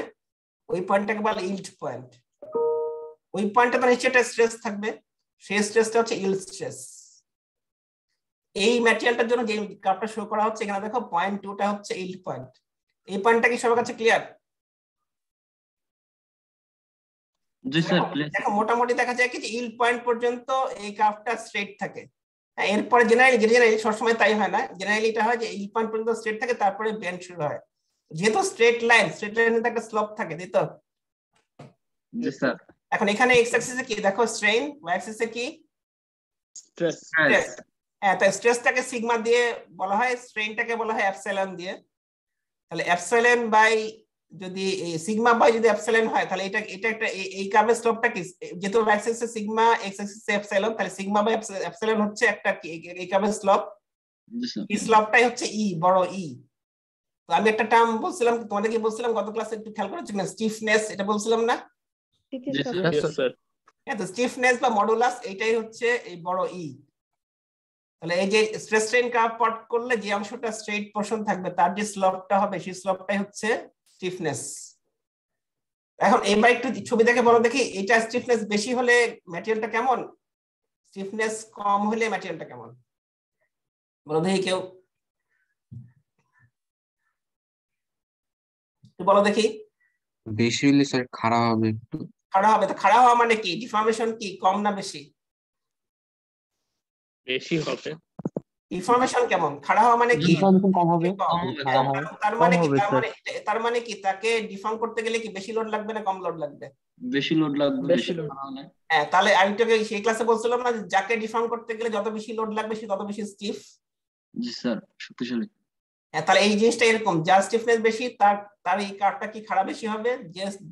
ওই পয়েন্টটাকে বলে ইল্ড পয়েন্ট। ওই পয়েন্টে তো নিশ্চয়ই একটা স্ট্রেস থাকবে, সেই স্ট্রেসটা হচ্ছে ইল্ড স্ট্রেস। এই ম্যাটেরিয়ালটার জন্য যে গ্রাফটা শো করা হচ্ছে এখানে দেখো, পয়েন্ট 2টা হচ্ছে ইল্ড পয়েন্ট। এই পয়েন্টটা কি সবার কাছে ক্লিয়ার? G sir, please. দেখো মোটামুটি দেখা যায় কি যে ইল্ড পয়েন্ট পর্যন্ত এই গ্রাফটা স্ট্রেট থাকে। এরপরে জেনারেলি সবসময় তাই হয় না, জেনারেলি এটা হয় যে ইল্ড পয়েন্ট পর্যন্ত স্ট্রেট থাকে, তারপরে বেন্ড শুরু হয়। যেহেতু স্ট্রেট লাইনে একটা স্লোপ থাকে, তাই তো? জি স্যার। এখন এখানে এক্স অ্যাক্সিসে কি দেখো, স্ট্রেন, ওয়াই অ্যাক্সিসে কি স্ট্রেস। হ্যাঁ, তাই স্ট্রেসটাকে সিগমা দিয়ে বলা হয়, স্ট্রেনটাকে বলা হয় এপসাইলন দিয়ে। তাহলে এপসাইলন বাই, যদি সিগমা বাই যদি এপসাইলন হয়, তাহলে এটা একটা এই কার্ভের স্লোপটা কি, যেহেতু ওয়াই অ্যাক্সিসে সিগমা, এক্স অ্যাক্সিসে এপসাইলন, তাহলে সিগমা বাই এপসাইলন হচ্ছে একটা এই কার্ভের স্লোপ। জি স্যার। এই স্লোপটাই হচ্ছে ই, বড় ই। তো আমি একটা টার্ম বলছিলাম তোমাদের, কি বলছিলাম গত ক্লাসে, একটু খেয়াল করেছো না, স্টিফনেস, এটা বলছিলাম না? জি স্যার। হ্যাঁ, তো স্টিফনেস বা মডুলাস এইটাই হচ্ছে এই বড় ই। তাহলে এই যে স্ট্রেস স্ট্রেন কার্ভ প্লট করলে যে অংশটা স্ট্রেট পোরশন থাকবে, তার যে স্লোপটা হবে সেই স্লোপটাই হচ্ছে স্টিফনেস। এখন এবার একটু ছবি দেখে বলো দেখি, এটা স্টিফনেস বেশি হলে ম্যাটেরিয়ালটা কেমন, স্টিফনেস কম হলে ম্যাটেরিয়ালটা কেমন, বলো দেখি কেউ, বলো দেখি। বেশি হলে স্যার খাড়া হবে একটু। খাড়া হবে, তো খাড়া হওয়া মানে কি, ডিফর্মেশন কি কম না বেশি? বেশি হবে। ডিফর্মেশন কেমন, খাড়া হওয়া মানে কি, ডিফর্মেশন কম হবে, কম হবে। খাড়া হবে। তার মানে কি, হবে, তার মানে কি তাকে ডিফর্ম করতে গেলে কি বেশি লোড লাগবে না কম লোড লাগবে? বেশি লোড লাগবে। বেশি লোড। হ্যাঁ, তাহলে আমি তোকে সেই ক্লাসে বলছিলাম না, যাকে ডিফর্ম করতে গেলে যত বেশি লোড লাগবে সে তত বেশি স্টিফ। জি স্যার, শক্তিশালী। হ্যাঁ, তাহলে এই জিনিসটা এরকম, যার স্টিফনেস বেশি তার এই কার্ভটা কি খাড়া বেশি হবে,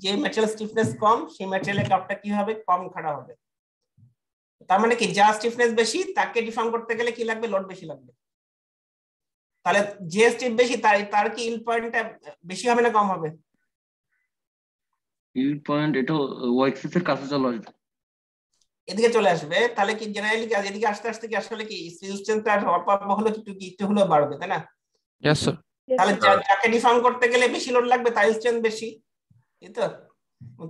যে ম্যাটেরিয়াল স্টিফনেস কম সেই ম্যাটেরিয়ালের কার্ভটা কি হবে, কম খাড়া হবে। তার মানে কি, যার স্টিফনেস বেশি তাকে ডিফর্ম করতে গেলে কি লাগবে, লোড বেশি লাগবে। তাহলে যে স্টিফ বেশি তার কি ইল্ড পয়েন্টটা বেশি হবে না কম হবে? ইল্ড পয়েন্ট এটা ওয়াই অ্যাক্সিস এর কাছে চলে আসবে, এদিকে চলে আসবে। তাহলে কি জেনারেলি এদিকে আস্তে আস্তে কি আসলে কি রেজিস্ট্যান্সটা অল্প হলো একটু হলো বাড়বে, তাই না? Yes, sir. তাহলে যাকে ডিফর্ম করতে গেলে বেশি লোড লাগবে তার স্ট্রেংথ বেশি, এই তো,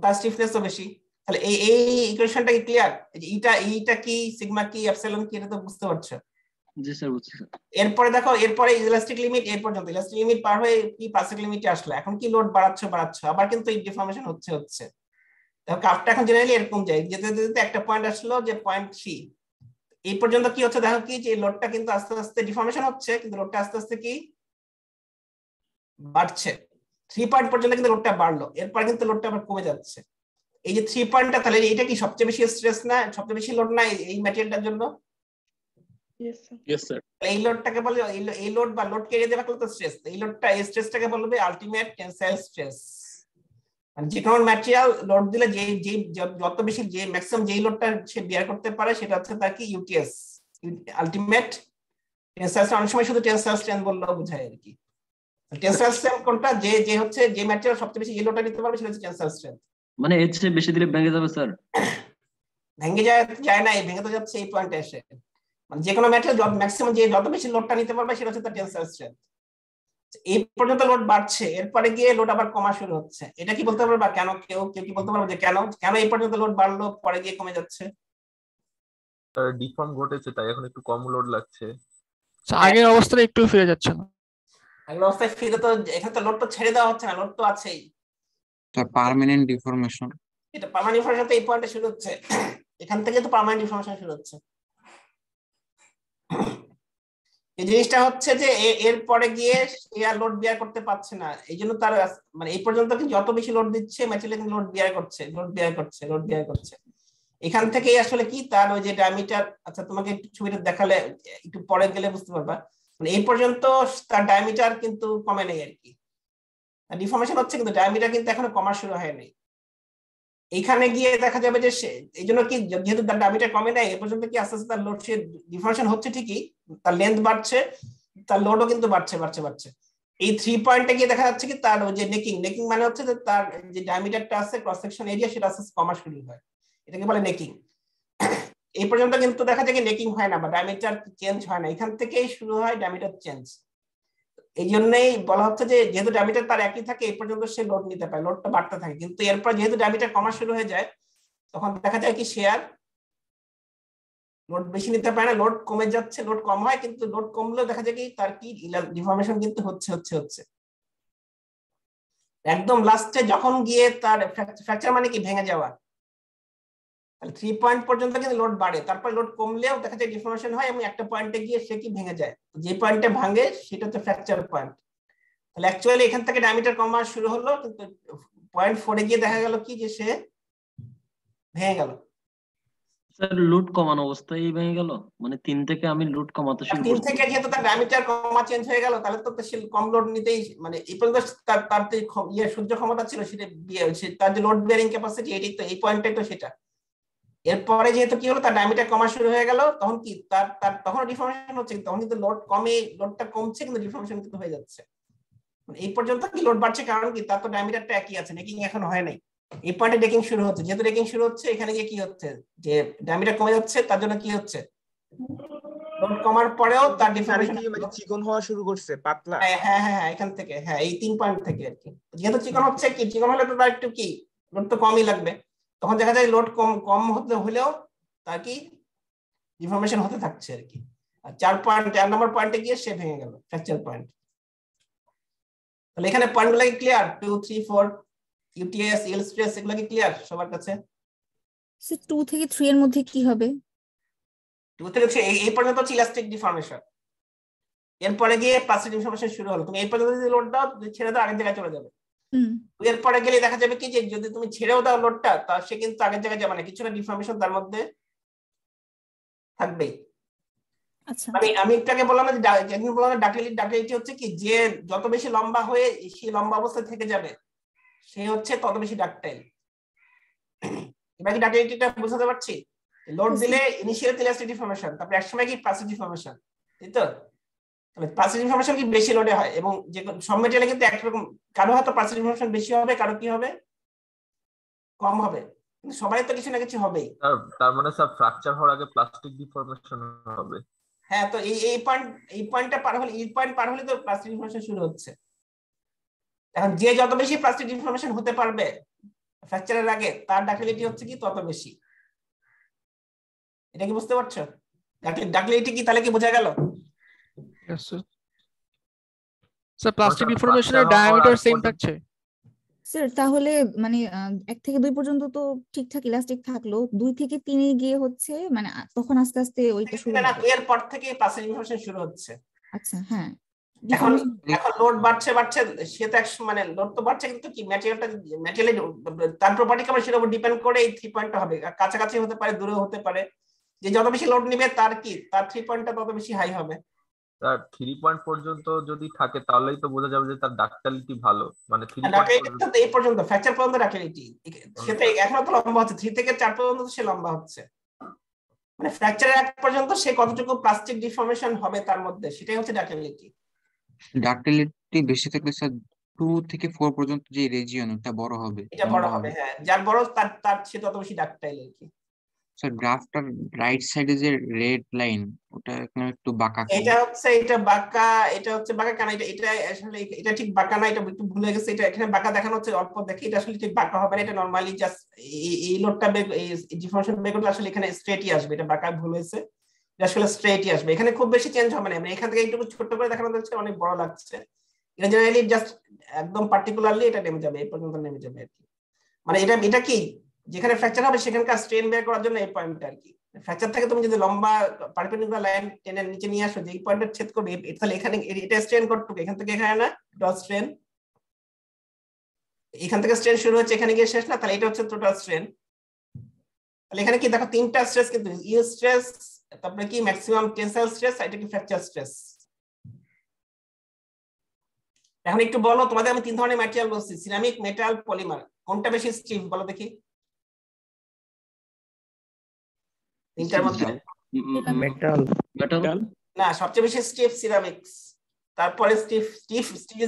তার স্টিফনেসও বেশি। তাহলে এই ইকুয়েশনটা কি ক্লিয়ার? এইটা কি, সিগমা কি, এপসাইলন কি, এটা তো বুঝতে পারছো? জি স্যার, বুঝছি স্যার। এরপরে দেখো, এরপরে ইলাস্টিক লিমিট, এর পর্যন্ত ইলাস্টিক লিমিট পার হয়ে কি প্লাস্টিক লিমিটে আসলো, এখন কি লোড বাড়াচ্ছ, আবার কিন্তু এই ডিফর্মেশন হচ্ছে। দেখো কার্ভটা এখন জেনারেলি এরকম যায়, যেতে যেতে একটা পয়েন্ট আসলো যে পয়েন্ট 3, এই পর্যন্ত কি হচ্ছে দেখো কি, যে লোডটা কিন্তু আস্তে আস্তে ডিফর্মেশন হচ্ছে, কিন্তু লোডটা আস্তে আস্তে কি বাড়ছে। 3 পয়েন্ট পর্যন্ত কিন্তু লোডটা বাড়লো, এরপর কিন্তু লোডটা আবার কমে যাচ্ছে। এই যে 3 পয়েন্টটা, তাহলে এটা কি সবচেয়ে বেশি স্ট্রেস না, সবচেয়ে বেশি লোড না এই ম্যাটেরিয়ালটার জন্য? Yes, sir. এই লোডটাকে বলে, এই লোড বা লোড কে এরিয়া রাখলে তো স্ট্রেস, এই লোডটা, এই স্ট্রেসটাকে বলবে আলটিমেট টেনসাইল স্ট্রেস। মানে যে কোনো ম্যাটেরিয়াল লোড দিলে যে যত বেশি, যে ম্যাক্সিমাম যেই লোডটা সে বিয়ার করতে পারে সেটা হচ্ছে তার কি ইউটিএস, আলটিমেট টেনসাইল। অনেক সময় শুধু টেনসাইল স্ট্রেন্থ বললেও বোঝায় আর কি। টেনসাইল স্ট্রেন্থ কোনটা, যে হচ্ছে যে ম্যাটেরিয়াল সবচেয়ে বেশি এই লোডটা নিতে পারবে সেটা হচ্ছে টেনসাইল স্ট্রেন্থ। মানে এর চেয়ে বেশি দিলে ভেঙে যাবে স্যার? ভেঙে যায় না, ভেঙে তো যাচ্ছে এই পয়েন্টে এসে। মানে যে কোনো ম্যাটেরিয়াল ম্যাক্সিমাম যে যত বেশি লোডটা নিতে পারবে সেটা হচ্ছে তার টেনসাইল স্ট্রেন্থ। এই পর্যন্ত লোড বাড়ছে, এরপরে গিয়ে লোড আবার কমা শুরু হচ্ছে। এটা কি বলতে পারবে, কেন কেউ কি বলতে পারবে যে কেন এই পর্যন্ত লোড বাড়লো পরে গিয়ে কমে যাচ্ছে? ডিফর্ম ঘটেছে তাই এখন একটু কম লোড লাগছে। আগের অবস্থায় একটু ফিরে যাচ্ছে না। আগের অবস্থায় ফিরে তো, এখানে তো লোড তো ছেড়ে দেওয়া হচ্ছে না, লোড তো আছেই। Sir permanent deformation. এটা পার্মানেন্ট ডিফর্মেশন তো এই পয়েন্টে শুরু হচ্ছে, এখান থেকে তো পার্মানেন্ট ডিফর্মেশন শুরু হচ্ছে। এই জিনিসটা হচ্ছে যে এরপরে গিয়ে আর লোড বিয়ার করতে পারছে না, এই জন্য তার মানে এই পর্যন্ত যত বেশি লোড দিচ্ছে ম্যাটেরিয়াল কিন্তু লোড বিয়ার করছে। এখান থেকেই আসলে কি তার ওই যে ডায়ামিটার, আচ্ছা তোমাকে একটু ছবিটা দেখালে একটু পরে গেলে বুঝতে পারবা, মানে এই পর্যন্ত তার ডায়ামিটার কিন্তু কমে নেই আর কি, ডিফর্মেশন হচ্ছে কিন্তু ডায়ামিটার কিন্তু এখনো কমা শুরু হয়নি। এইখানে গিয়ে দেখা যাবে যে এই জন্য কি যেহেতু তার ডায়ামিটার কমে নেই এ পর্যন্ত কি আস্তে আস্তে তার লোড ডিফর্মেশন হচ্ছে ঠিকই, তার লেন্থ বাড়ছে, তার লোডও কিন্তু বাড়ছে বাড়ছে বাড়ছে। এই 3 পয়েন্টে গিয়ে দেখা যাচ্ছে কি তার ওই যে নেকিং মানে হচ্ছে যে তার যে ডায়ামিটারটা আছে ক্রস সেকশন এরিয়া সেটা আস্তে আস্তে কমা শুরু হয়, এটাকে বলে নেকিং। এই পর্যন্ত কিন্তু দেখা যায় কি নেকিং হয় না বা ডায়ামিটার চেঞ্জ হয় না, এখান থেকেই শুরু হয় ডায়ামিটার চেঞ্জ। এই জন্যই বলা হচ্ছে যে যেহেতু ডায়ামিটার তার একই থাকে এই পর্যন্ত সে লোড নিতে পারে, লোডটা বাড়তে থাকে, কিন্তু এরপর যেহেতু ডায়ামিটার কমা শুরু হয়ে যায় তখন দেখা যায় কি সে আর লোড বেশি নিতে পারে না, লোড কমে যাচ্ছে, লোড কম হয়, কিন্তু লোড কমলেও দেখা যায় কি তার কি ডিফর্মেশন কিন্তু হচ্ছে। একদম লাস্টে যখন গিয়ে তার ফ্র্যাকচার মানে কি ভেঙে যাওয়া, তাহলে 3 পয়েন্ট পর্যন্ত কিন্তু লোড বাড়ে, তারপর লোড কমলেও দেখা যায় ডিফর্মেশন হয় এবং একটা পয়েন্টে গিয়ে সে কি ভেঙে যায়, যে পয়েন্টে ভাঙে সেটা হচ্ছে ফ্র্যাকচার পয়েন্ট। তাহলে অ্যাকচুয়ালি এখান থেকে ডায়ামিটার কমা শুরু হলো, কিন্তু পয়েন্ট 4 এ গিয়ে দেখা গেল কি যে সে ভেঙে গেল। স্যার লোড কমানো অবস্থায় ভেঙে গেল, মানে 3 থেকে আমি লোড কমাতে শুরু 3 করছি। থেকে যেহেতু তার ডায়ামিটার কমা চেঞ্জ হয়ে গেল তাহলে তো সে কম লোড নিতেই, মানে এই পর্যন্ত তার যে সহ্য ক্ষমতা ছিল সেটা তার যে লোড বেয়ারিং ক্যাপাসিটি এটাই তো, এই পয়েন্টটাই তো সেটা। এরপরে যেহেতু কি হলো তার ডায়ামিটার কমা শুরু হয়ে গেল তখন কি তার তখন ডিফর্মেশন হচ্ছে, তখন কিন্তু লোড কমে, লোডটা কমছে কিন্তু ডিফর্মেশন কিন্তু হয়ে যাচ্ছে। মানে এই পর্যন্ত কি লোড বাড়ছে কারণ কি তার তো ডায়ামিটারটা একই আছে, নেকিং এখন হয় নাই, এই পয়েন্টে নেকিং শুরু হচ্ছে, যেহেতু নেকিং শুরু হচ্ছে এখানে গিয়ে কি হচ্ছে যে ডায়ামিটার কমে যাচ্ছে, তার জন্য কি হচ্ছে লোড কমার পরেও তার ডিফর্মেশন মানে চিকন হওয়া শুরু করছে, পাতলা। হ্যাঁ এখান থেকে, হ্যাঁ এই 3 পয়েন্ট থেকে আর কি। যেহেতু চিকন হচ্ছে, কি চিকন হলে তো তার একটু কি লোড তো কমই লাগবে, তখন দেখা যায় লোড কম হতে হলেও তার কি ডিফর্মেশন হতে থাকছে আর কি। আর 4 নম্বর পয়েন্টে গিয়ে সে ভেঙে গেল, ফ্র্যাকচার পয়েন্ট। তাহলে এখানে পয়েন্টগুলো কি ক্লিয়ার? 2, 3, 4 ইউটিএস, ইল স্ট্রেস এগুলো কি ক্লিয়ার সবার কাছে? স্যার 2 থেকে 3 এর মধ্যে কি হবে? 2 থেকে 3 এই পর্যন্ত হচ্ছে ইলাস্টিক ডিফর্মেশন, এরপরে গিয়ে প্লাস্টিক ডিফর্মেশন শুরু হলো। তুমি এই পর্যন্ত যদি লোড দাও ছেড়ে দাও আগের জায়গায় চলে যাবে, এরপরে গেলে দেখা যাবে কি যে যদি তুমি ছেড়েও দাও লোডটা তা সে কিন্তু আগের জায়গায় যাবে না, কিছুটা ডিফর্মেশন তার মধ্যে থাকবেই। আচ্ছা, মানে আমি একটাকে বললাম না যে ডাক্টিলিটি হচ্ছে কি যে যত বেশি লম্বা হয়ে সেই লম্বা অবস্থায় থেকে যাবে সে হচ্ছে তত বেশি ডাক্টাইল। এবার কি ডাক্টিলিটিটা বুঝাতে পারছি? লোড দিলে ইনিশিয়াল ইলাস্টিক ডিফর্মেশন, তারপর একসময় কি প্লাস্টিক ডিফর্মেশন, তাই তো? তাহলে প্লাস্টিক ডিফর্মেশন কি বেশি লোডে হয় এবং যে সব মেটেরিয়ালে কিন্তু একরকম, কারো হয়তো প্লাস্টিক ডিফর্মেশন বেশি হবে, কারো কি হবে কম হবে, কিন্তু সবাই তো কিছু না কিছু হবেই। তার মানে সব ফ্র্যাকচার হওয়ার আগে প্লাস্টিক ডিফর্মেশন হবে। হ্যাঁ, তো এই পয়েন্টটা পার হলে, এই পয়েন্ট পার হলে তো প্লাস্টিক ডিফর্মেশন শুরু হচ্ছে। এখন যে যত বেশি প্লাস্টিক ডিফর্মেশন হতে পারবে ফ্র্যাকচারের আগে তার ডাক্টিলিটি হচ্ছে কি তত বেশি। এটা কি বুঝতে পারছো? ডাক্টিলিটি কি তাহলে কি বোঝা গেল? Yes, sir. স্যার প্লাস্টিক ডিফর্মেশনের ডায়ামিটার সেম থাকছে স্যার, তাহলে মানে 1 থেকে 2 পর্যন্ত তো ঠিকঠাক ইলাস্টিক থাকলো, 2 থেকে 3 এ গিয়ে হচ্ছে মানে তখন আস্তে আস্তে ওইটা শুরু না, হবে। এর পর থেকে প্লাস্টিক ডিফর্মেশন শুরু হচ্ছে। আচ্ছা, হ্যাঁ এখন লোড বাড়ছে সে তো মানে লোড তো বাড়ছে, কিন্তু কি ম্যাটেরিয়াল তার প্রপার্টি কেমন সেটার উপর ডিপেন্ড করে এই 3 পয়েন্টটা হবে, কাছাকাছি হতে পারে, দূরে হতে পারে। যে যত বেশি লোড নিবে তার 3 পয়েন্টটা তত বেশি হাই হবে। তার 3 পয়েন্ট পর্যন্ত যদি থাকে তাহলেই তো বোঝা যাবে যে তার ডাক্টালিটি ভালো, মানে 3 পয়েন্ট এই পর্যন্ত ফ্র্যাকচার পর্যন্ত ডাক্টিলিটি সেটা এখনো তো লম্বা হচ্ছে, 3 থেকে 4 পর্যন্ত সে লম্বা হচ্ছে, মানে ফ্র্যাকচারের আগ পর্যন্ত সে কতটুকু প্লাস্টিক ডিফর্মেশন হবে তার মধ্যে সেটাই হচ্ছে ডাক্টিলিটি। ডাক্টিলিটি বেশি থাকলে স্যার 2 থেকে 4 পর্যন্ত যে রিজিয়ন ওটা বড় হবে, এটা বড় হবে, হ্যাঁ যার বড় তার সে তত বেশি ডাক্টাইল আর কি। স্যার গ্রাফটার রাইট সাইডে যে রেড লাইন ওটা একটু বাঁকা, এটা বাঁকা, এটা হচ্ছে বাঁকা কেন? এটা আসলে এটা ঠিক বাঁকা না, এটা একটু ভুলে গেছে, এটা এখানে বাঁকা দেখানো হচ্ছে অল্প দেখে, এটা আসলে ঠিক বাঁকা হবে না, এটা নরমালি জাস্ট এই লোডটা এই ডিফর্মেশন বের করলে আসলে এখানে স্ট্রেটই আসবে, এটা বাঁকা ভুল হয়েছে, এটা আসলে স্ট্রেটই আসবে, এখানে খুব বেশি চেঞ্জ হবে না, মানে এখান থেকে একটু ছোট করে দেখানো যাচ্ছে অনেক বড় লাগছে, এটা জেনারেলি জাস্ট একদম পার্টিকুলারলি এটা নেমে যাবে, এই পর্যন্ত নেমে যাবে আর কি। মানে এটা কি যেখানে ফ্র্যাকচার হবে সেখানকার স্ট্রেন বের করার জন্য এই পয়েন্টটা আর কি। ফ্র্যাকচার থেকে তুমি যদি লম্বা পারপেন্ডিকুলার লাইন টেনে নিচে নিয়ে আসো যে এই পয়েন্টটা ছেদ করবে, তাহলে এখানে এটা স্ট্রেন করতে এখান থেকে এখানে না টোটাল স্ট্রেন, এখান থেকে স্ট্রেন শুরু হচ্ছে এখানে গিয়ে শেষ না, তাহলে এটা হচ্ছে টোটাল স্ট্রেন। তাহলে এখানে কি দেখো 3টা স্ট্রেস, কিন্তু ইউ স্ট্রেস, তারপরে কি ম্যাক্সিমাম টেনসাইল স্ট্রেস, এটা কি ফ্র্যাকচার স্ট্রেস। এখন একটু বলো, তোমাদের আমি 3 ধরনের ম্যাটেরিয়াল বলছি, সিরামিক, মেটাল, পলিমার, কোনটা বেশি স্টিফ বলো দেখি তিনটার মধ্যে? মেটাল মেটাল না, সবচেয়ে বেশি স্টিফ সিরামিক্স, তারপরে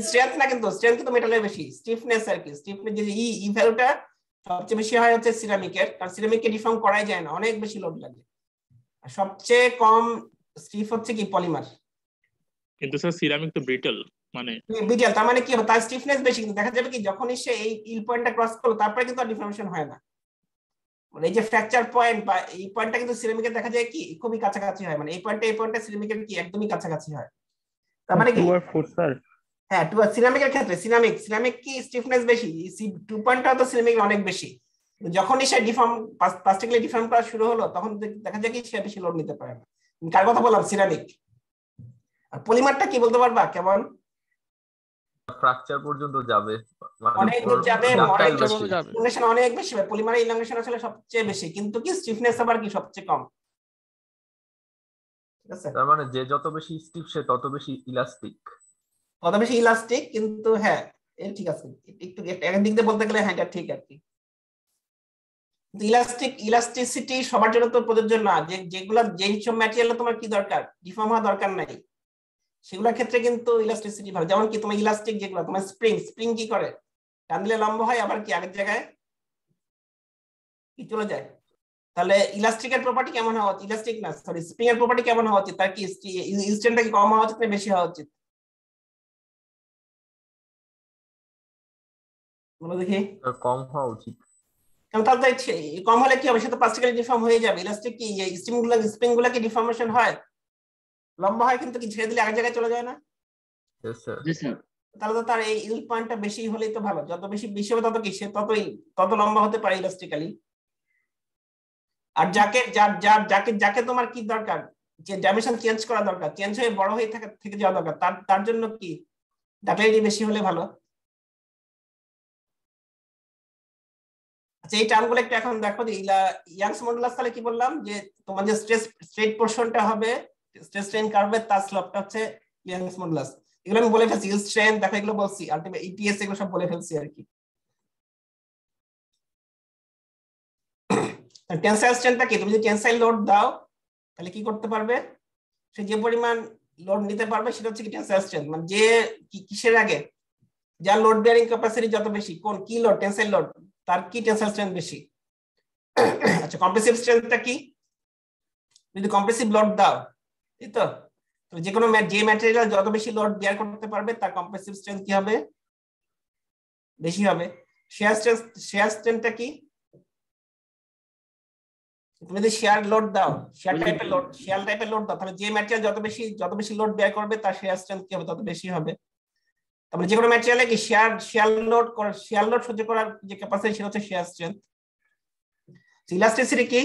স্ট্রেংথ না, কিন্তু স্ট্রেংথ কিন্তু মেটালের বেশি, স্টিফনেস আর কি, স্টিফনেস যে ই ভ্যালুটা সবচেয়ে বেশি হয় হচ্ছে সিরামিকের, কারণ সিরামিককে ডিফর্ম করাই যায় না, অনেক বেশি লোড লাগে। আর সবচেয়ে কম স্টিফ হচ্ছে কি পলিমার। কিন্তু স্যার সিরামিক তো ব্রিটল, মানে ব্রিটল তার মানে কি হবে, তার স্টিফনেস বেশি, কিন্তু দেখা যাবে কি যখনই সে এই ইল পয়েন্টটা ক্রস করলো তারপরে কিন্তু আর ডিফর্মেশন হয় না, মানে এই যে ফ্র্যাকচার পয়েন্ট বা এই পয়েন্টটা কিন্তু সিরামিকের দেখা যায় কি খুবই কাছাকাছি হয়, মানে এই পয়েন্টটা সিরামিকের কি একদমই কাছাকাছি হয়। তার মানে কি 2 আর 4 স্যার? হ্যাঁ, সিরামিকের ক্ষেত্রে সিরামিক কি স্টিফনেস বেশি, 2 পয়েন্টটা তো সিরামিকের অনেক বেশি, যখনই সে প্লাস্টিকলি ডিফর্ম করা শুরু হলো তখন দেখা যায় কি সে বেশি লোড নিতে পারে না। কার কথা বললাম? সিরামিক। আর পলিমারটা কি বলতে পারবা কেমন? ফ্র্যাকচার পর্যন্ত যাবে, মানে অনেক দূর যাবে, ডাক্টাইল বেশি। ইলাঙ্গেশন অনেক বেশি হবে, পলিমারের ইলাঙ্গেশন আসলে সবচেয়ে বেশি, কিন্তু কি স্টিফনেস আবার কি সবচেয়ে কম। ঠিক আছে, তার মানে যে যত বেশি স্টিফ সে তত বেশি ইলাস্টিক। তত বেশি ইলাস্টিক, কিন্তু হ্যাঁ ঠিক আছে, একটু একদিক দিয়ে বলতে গেলে হ্যাঁ এটা ঠিক আর কি। ইলাস্টিসিটি সবার জন্য তো প্রযোজ্য না, যেগুলা যেই সব ম্যাটেরিয়ালে তোমার কি দরকার, ডিফর্ম হওয়া দরকার নাই, সেগুলোর ক্ষেত্রে কিন্তু ইলাস্টিসিটি ভালো। যেমন কি তোমার ইলাস্টিক যেগুলো, তোমার স্প্রিং কি করে, টান দিলে লম্বা হয়, আবার কি আগের জায়গায় কি চলে যায়। তাহলে ইলাস্টিকের প্রপার্টি কেমন হওয়া উচিত, ইলাস্টিক না সরি স্প্রিং এর প্রপার্টি কেমন হওয়া উচিত, তার কি ইনস্ট্যান্টটা কি কম হওয়া উচিত না বেশি হওয়া উচিত বলো দেখি? কম হওয়া উচিত, কারণ তাহলে কম হলে কি হবে, সে তো প্লাস্টিক্যালি ডিফর্ম হয়ে যাবে। ইলাস্টিক কি স্প্রিং গুলা কি ডিফর্মেশন হয়, লম্বা হয়, কিন্তু কি ছেড়ে দিলে আগের জায়গায় চলে যায় না? তাহলে তো তার এই ইল পয়েন্টটা বেশি হলেই তো ভালো, যত বেশি হবে তত কি সে তত লম্বা হতে পারে ইলাস্টিক্যালি। আর যাকে তোমার কি দরকার, যে ডাইমেনশন চেঞ্জ করা দরকার, চেঞ্জ হয়ে বড় হয়ে থেকে যাওয়া দরকার, তার জন্য কি ডাক্টাইলিটি বেশি হলে ভালো। আচ্ছা, এই টার্মগুলো একটু এখন দেখো, ইয়াংস মডুলাস তাহলে কি বললাম, যে তোমার যে স্ট্রেট পোরশনটা হবে স্ট্রেস স্ট্রেন কার্ভের, তার স্লোপটা হচ্ছে ইয়াংস মডুলাস। এগুলো আমি বলে ফেলছি, ইল স্ট্রেন দেখো এগুলো বলছি, আলটিমেট ইপিএস এগুলো সব বলে ফেলছি আর কি। টেনসাইল স্ট্রেন্থটা কি, তুমি যদি টেনসাইল লোড দাও তাহলে কি করতে পারবে, সে যে পরিমাণ লোড নিতে পারবে সেটা হচ্ছে কি টেনসাইল স্ট্রেন্থ, মানে যে কিসের আগে যার লোড বেয়ারিং ক্যাপাসিটি যত বেশি, কোন কি লোড, টেনসাইল লোড, তার কি টেনসাইল স্ট্রেন্থ বেশি। আচ্ছা, কম্প্রেসিভ স্ট্রেন্থটা কি, যদি কম্প্রেসিভ লোড দাও, এই তো যে কোনো যে ম্যাটেরিয়াল যত বেশি লোড বেয়ার করতে পারবে তার কম্প্রেসিভ স্ট্রেন্থ কি হবে, বেশি হবে। শেয়ার স্ট্রেন্থটা কি, তুমি যদি শেয়ার লোড দাও, শেয়ার টাইপের লোড দাও, তাহলে যে ম্যাটেরিয়াল যত বেশি লোড বেয়ার করবে তার শেয়ার স্ট্রেন্থ কি হবে, তত বেশি হবে। তারপরে যে কোনো ম্যাটেরিয়ালে কি শেয়ার লোড সহ্য করার যে ক্যাপাসিটি সেটা হচ্ছে শেয়ার স্ট্রেন্থ। ইলাস্টিসিটি কি,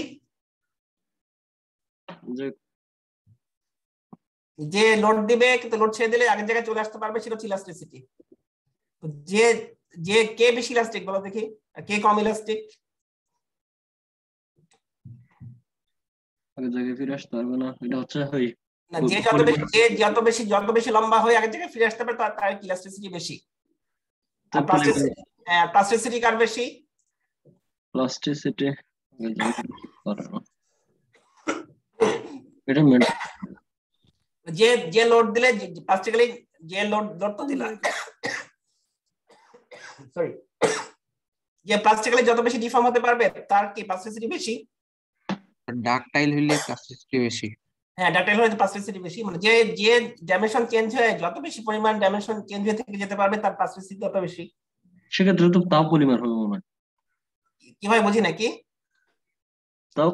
যে লোড দিবে কিন্তু লোড ছেড়ে দিলে আগের জায়গায় চলে আসতে পারবে, সেটা হচ্ছে ইলাস্টিসিটি। যে কে বেশি ইলাস্টিক বলো দেখি, আর কে কম ইলাস্টিক? আগের জায়গায় ফিরে আসতে পারবে না, এটা হচ্ছে ওই না, যে যত বেশি লম্বা হয়ে আগের জায়গায় ফিরে আসতে পারে তার ইলাস্টিসিটি বেশি। আর প্লাস্টিসিটি কার বেশি? প্লাস্টিসিটি এটা যে লোড দিলে প্লাস্টিক্যালি যে লোড তো দিলা, সরি, যে প্লাস্টিক্যালি যত বেশি ডিফর্ম হতে পারবে তার কি প্লাস্টিসিটি বেশি। ডাকটাইল হইলে প্লাস্টিসিটি বেশি। হ্যাঁ, ডাকটাইল হলে প্লাস্টিসিটি বেশি, মানে যে ডাইমেনশন চেঞ্জ হয়ে যত বেশি পরিমাণ ডাইমেনশন চেঞ্জ হয়ে থেকে যেতে পারবে তার প্লাস্টিসিটি তত বেশি। সেক্ষেত্রে তো তাও পলিমার হবে মনে হয়। কি ভাই বুঝি নাকি? তাও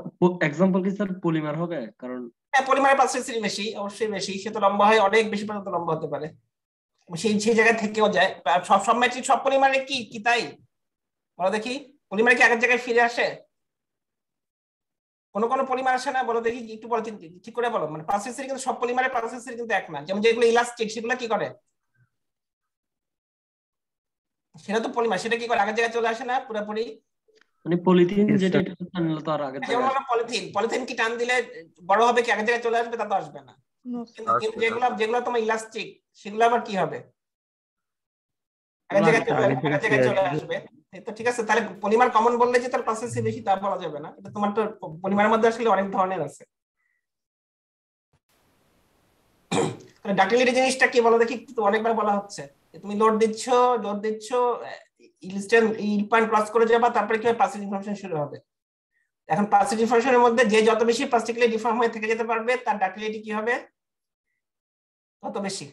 এক্সাম্পল কি স্যার পলিমার হবে? কারণ হ্যাঁ, পলিমারের প্লাস্টিসিটি বেশি, অবশ্যই বেশি, সে তো লম্বা হয় অনেক বেশি পর্যন্ত লম্বা হতে পারে, সেই জায়গা থেকেও যায়। সব ম্যাটেরিয়াল সব পলিমারে কি তাই বলো দেখি, পলিমারে কি আগের জায়গায় ফিরে আসে? কোন পলিমার আসে না বলো দেখি, একটু বলো ঠিক করে বলো। মানে প্লাস্টিসিটি কিন্তু সব পলিমারের প্লাস্টিসিটি কিন্তু এক না, যেমন যেগুলো ইলাস্টিক সেগুলো কি করে, সেটা তো পলিমার, সেটা কি করে আগের জায়গায় চলে আসে না পুরোপুরি। মানে পলিথিন যেটা এটা টানলে তো আর আগের জায়গায়, যেমন পলিথিন কি টান দিলে বড় হবে কি আগের জায়গায় চলে আসবে, তা তো আসবে না। কিন্তু যেগুলো তোমার ইলাস্টিক সেগুলো আবার কি হবে, জায়গায় চলে আসবে। তো ঠিক আছে, তাহলে পলিমার কমন বললে যে তার পার্সেন্টেজ বেশি তা বলা যাবে না, এটা তোমার তো পলিমারের মধ্যে আসলে অনেক ধরনের আছে। ডাক্টিলিটি জিনিসটা কি বলো দেখি, একটু অনেকবার বলা হচ্ছে তুমি লোড দিচ্ছ ইল পয়েন্ট ক্রস করে যাবা, তারপরে কি হবে পাসিভ ইনফরমেশন শুরু হবে। এখন পাসিভ ইনফরমেশনের মধ্যে যে যত বেশি প্লাস্টিক্যালি ডিফর্ম হয়ে থেকে যেতে পারবে তার ডাক্টিলিটি কি হবে তত বেশি।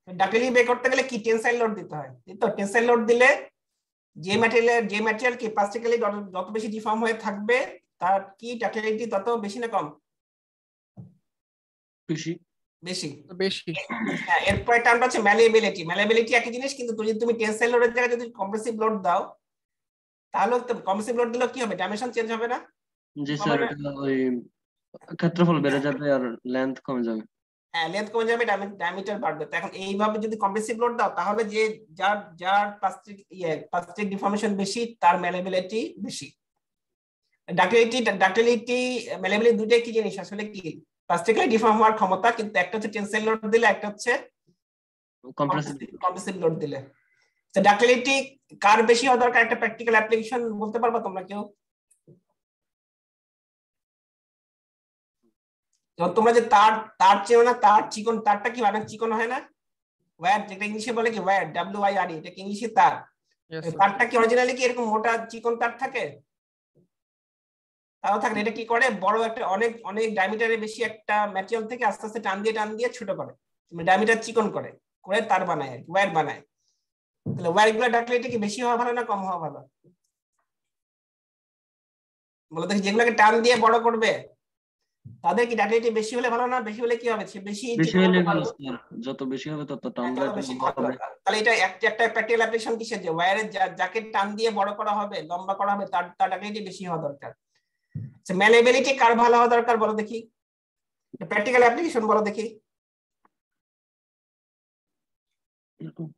ডাক্টিলিটি বের করতে গেলে কি টেনসাইল লোড দিতে হয়, তো টেনসাইল লোড দিলে যে ম্যাটেরিয়াল কি প্লাস্টিক্যালি যত বেশি ডিফর্ম হয়ে থাকবে তার কি ডাক্টিলিটি তত বেশি না কম? বেশি। হ্যাঁ, এরপরে টার্মটা হচ্ছে ম্যালিয়েবিলিটি। ম্যালিয়েবিলিটি একই জিনিস, কিন্তু তুমি টেনসাইল লোডের জায়গায় যদি কম্প্রেসিভ লোড দাও তাহলে কম্প্রেসিভ লোড দিলে কি হবে, ডাইমেনশন চেঞ্জ হবে না? জি স্যার, এটা ওই ক্ষেত্রফল বেড়ে যাবে আর লেন্থ কমে যাবে। হ্যাঁ, লেন্থ কমে যাবে, ডায়ামিটার বাড়বে। তো এখন এইভাবে যদি কম্প্রেসিভ লোড দাও তাহলে যে যার প্লাস্টিক ডিফর্মেশন বেশি তার ম্যালিয়েবিলিটি বেশি। ডাক্টিলিটি ম্যালিয়েবিলিটি দুটোই কি জিনিস আসলে, কি প্লাস্টিক্যালি ডিফর্ম হওয়ার ক্ষমতা, কিন্তু একটা হচ্ছে টেনসাইল লোড দিলে, একটা হচ্ছে কম্প্রেসিভ লোড দিলে। তো ডাক্টিলিটি কার বেশি হওয়া দরকার, একটা প্র্যাকটিক্যাল অ্যাপ্লিকেশন বলতে পারবা তোমরা কেউ? তোমরা যে তার চেনো না, তার চিকন, তারটা কি অনেক চিকন হয় না, ওয়্যার, যেটা ইংলিশে বলে কি ওয়্যার, WIRE, এটা কি ইংলিশে তার? তারটা কি অরিজিনালি কি এরকম মোটা চিকন তার থাকে? তাও থাকে। এটা কি করে, বড় একটা অনেক ডায়ামিটারের বেশি একটা ম্যাটেরিয়াল থেকে আস্তে আস্তে টান দিয়ে ছোট করে, ডায়ামিটার চিকন করে তার বানায় আর কি, ওয়্যার বানায়। তাহলে ওয়্যার গুলো ডাক্টিলিটি কি বেশি হওয়া ভালো না কম হওয়া ভালো বলো দেখি? যেগুলোকে টান দিয়ে বড় করবে তাদের কি ডাক্টিলিটি বেশি হলে ভালো না বেশি হলে কি হবে? বেশি হলে ভালো স্যার, যত বেশি হবে তত টানলে হবে। তাহলে এটা একটা প্র্যাকটিক্যাল অ্যাপ্লিকেশন কিসের, যে ওয়্যারের যাকে টান দিয়ে বড় করা হবে, লম্বা করা হবে, তার ডাক্টিলিটি বেশি হওয়া দরকার। ম্যালিয়েবিলিটি কার ভালো হওয়া দরকার বলো দেখি, প্র্যাকটিক্যাল অ্যাপ্লিকেশন বলো দেখি।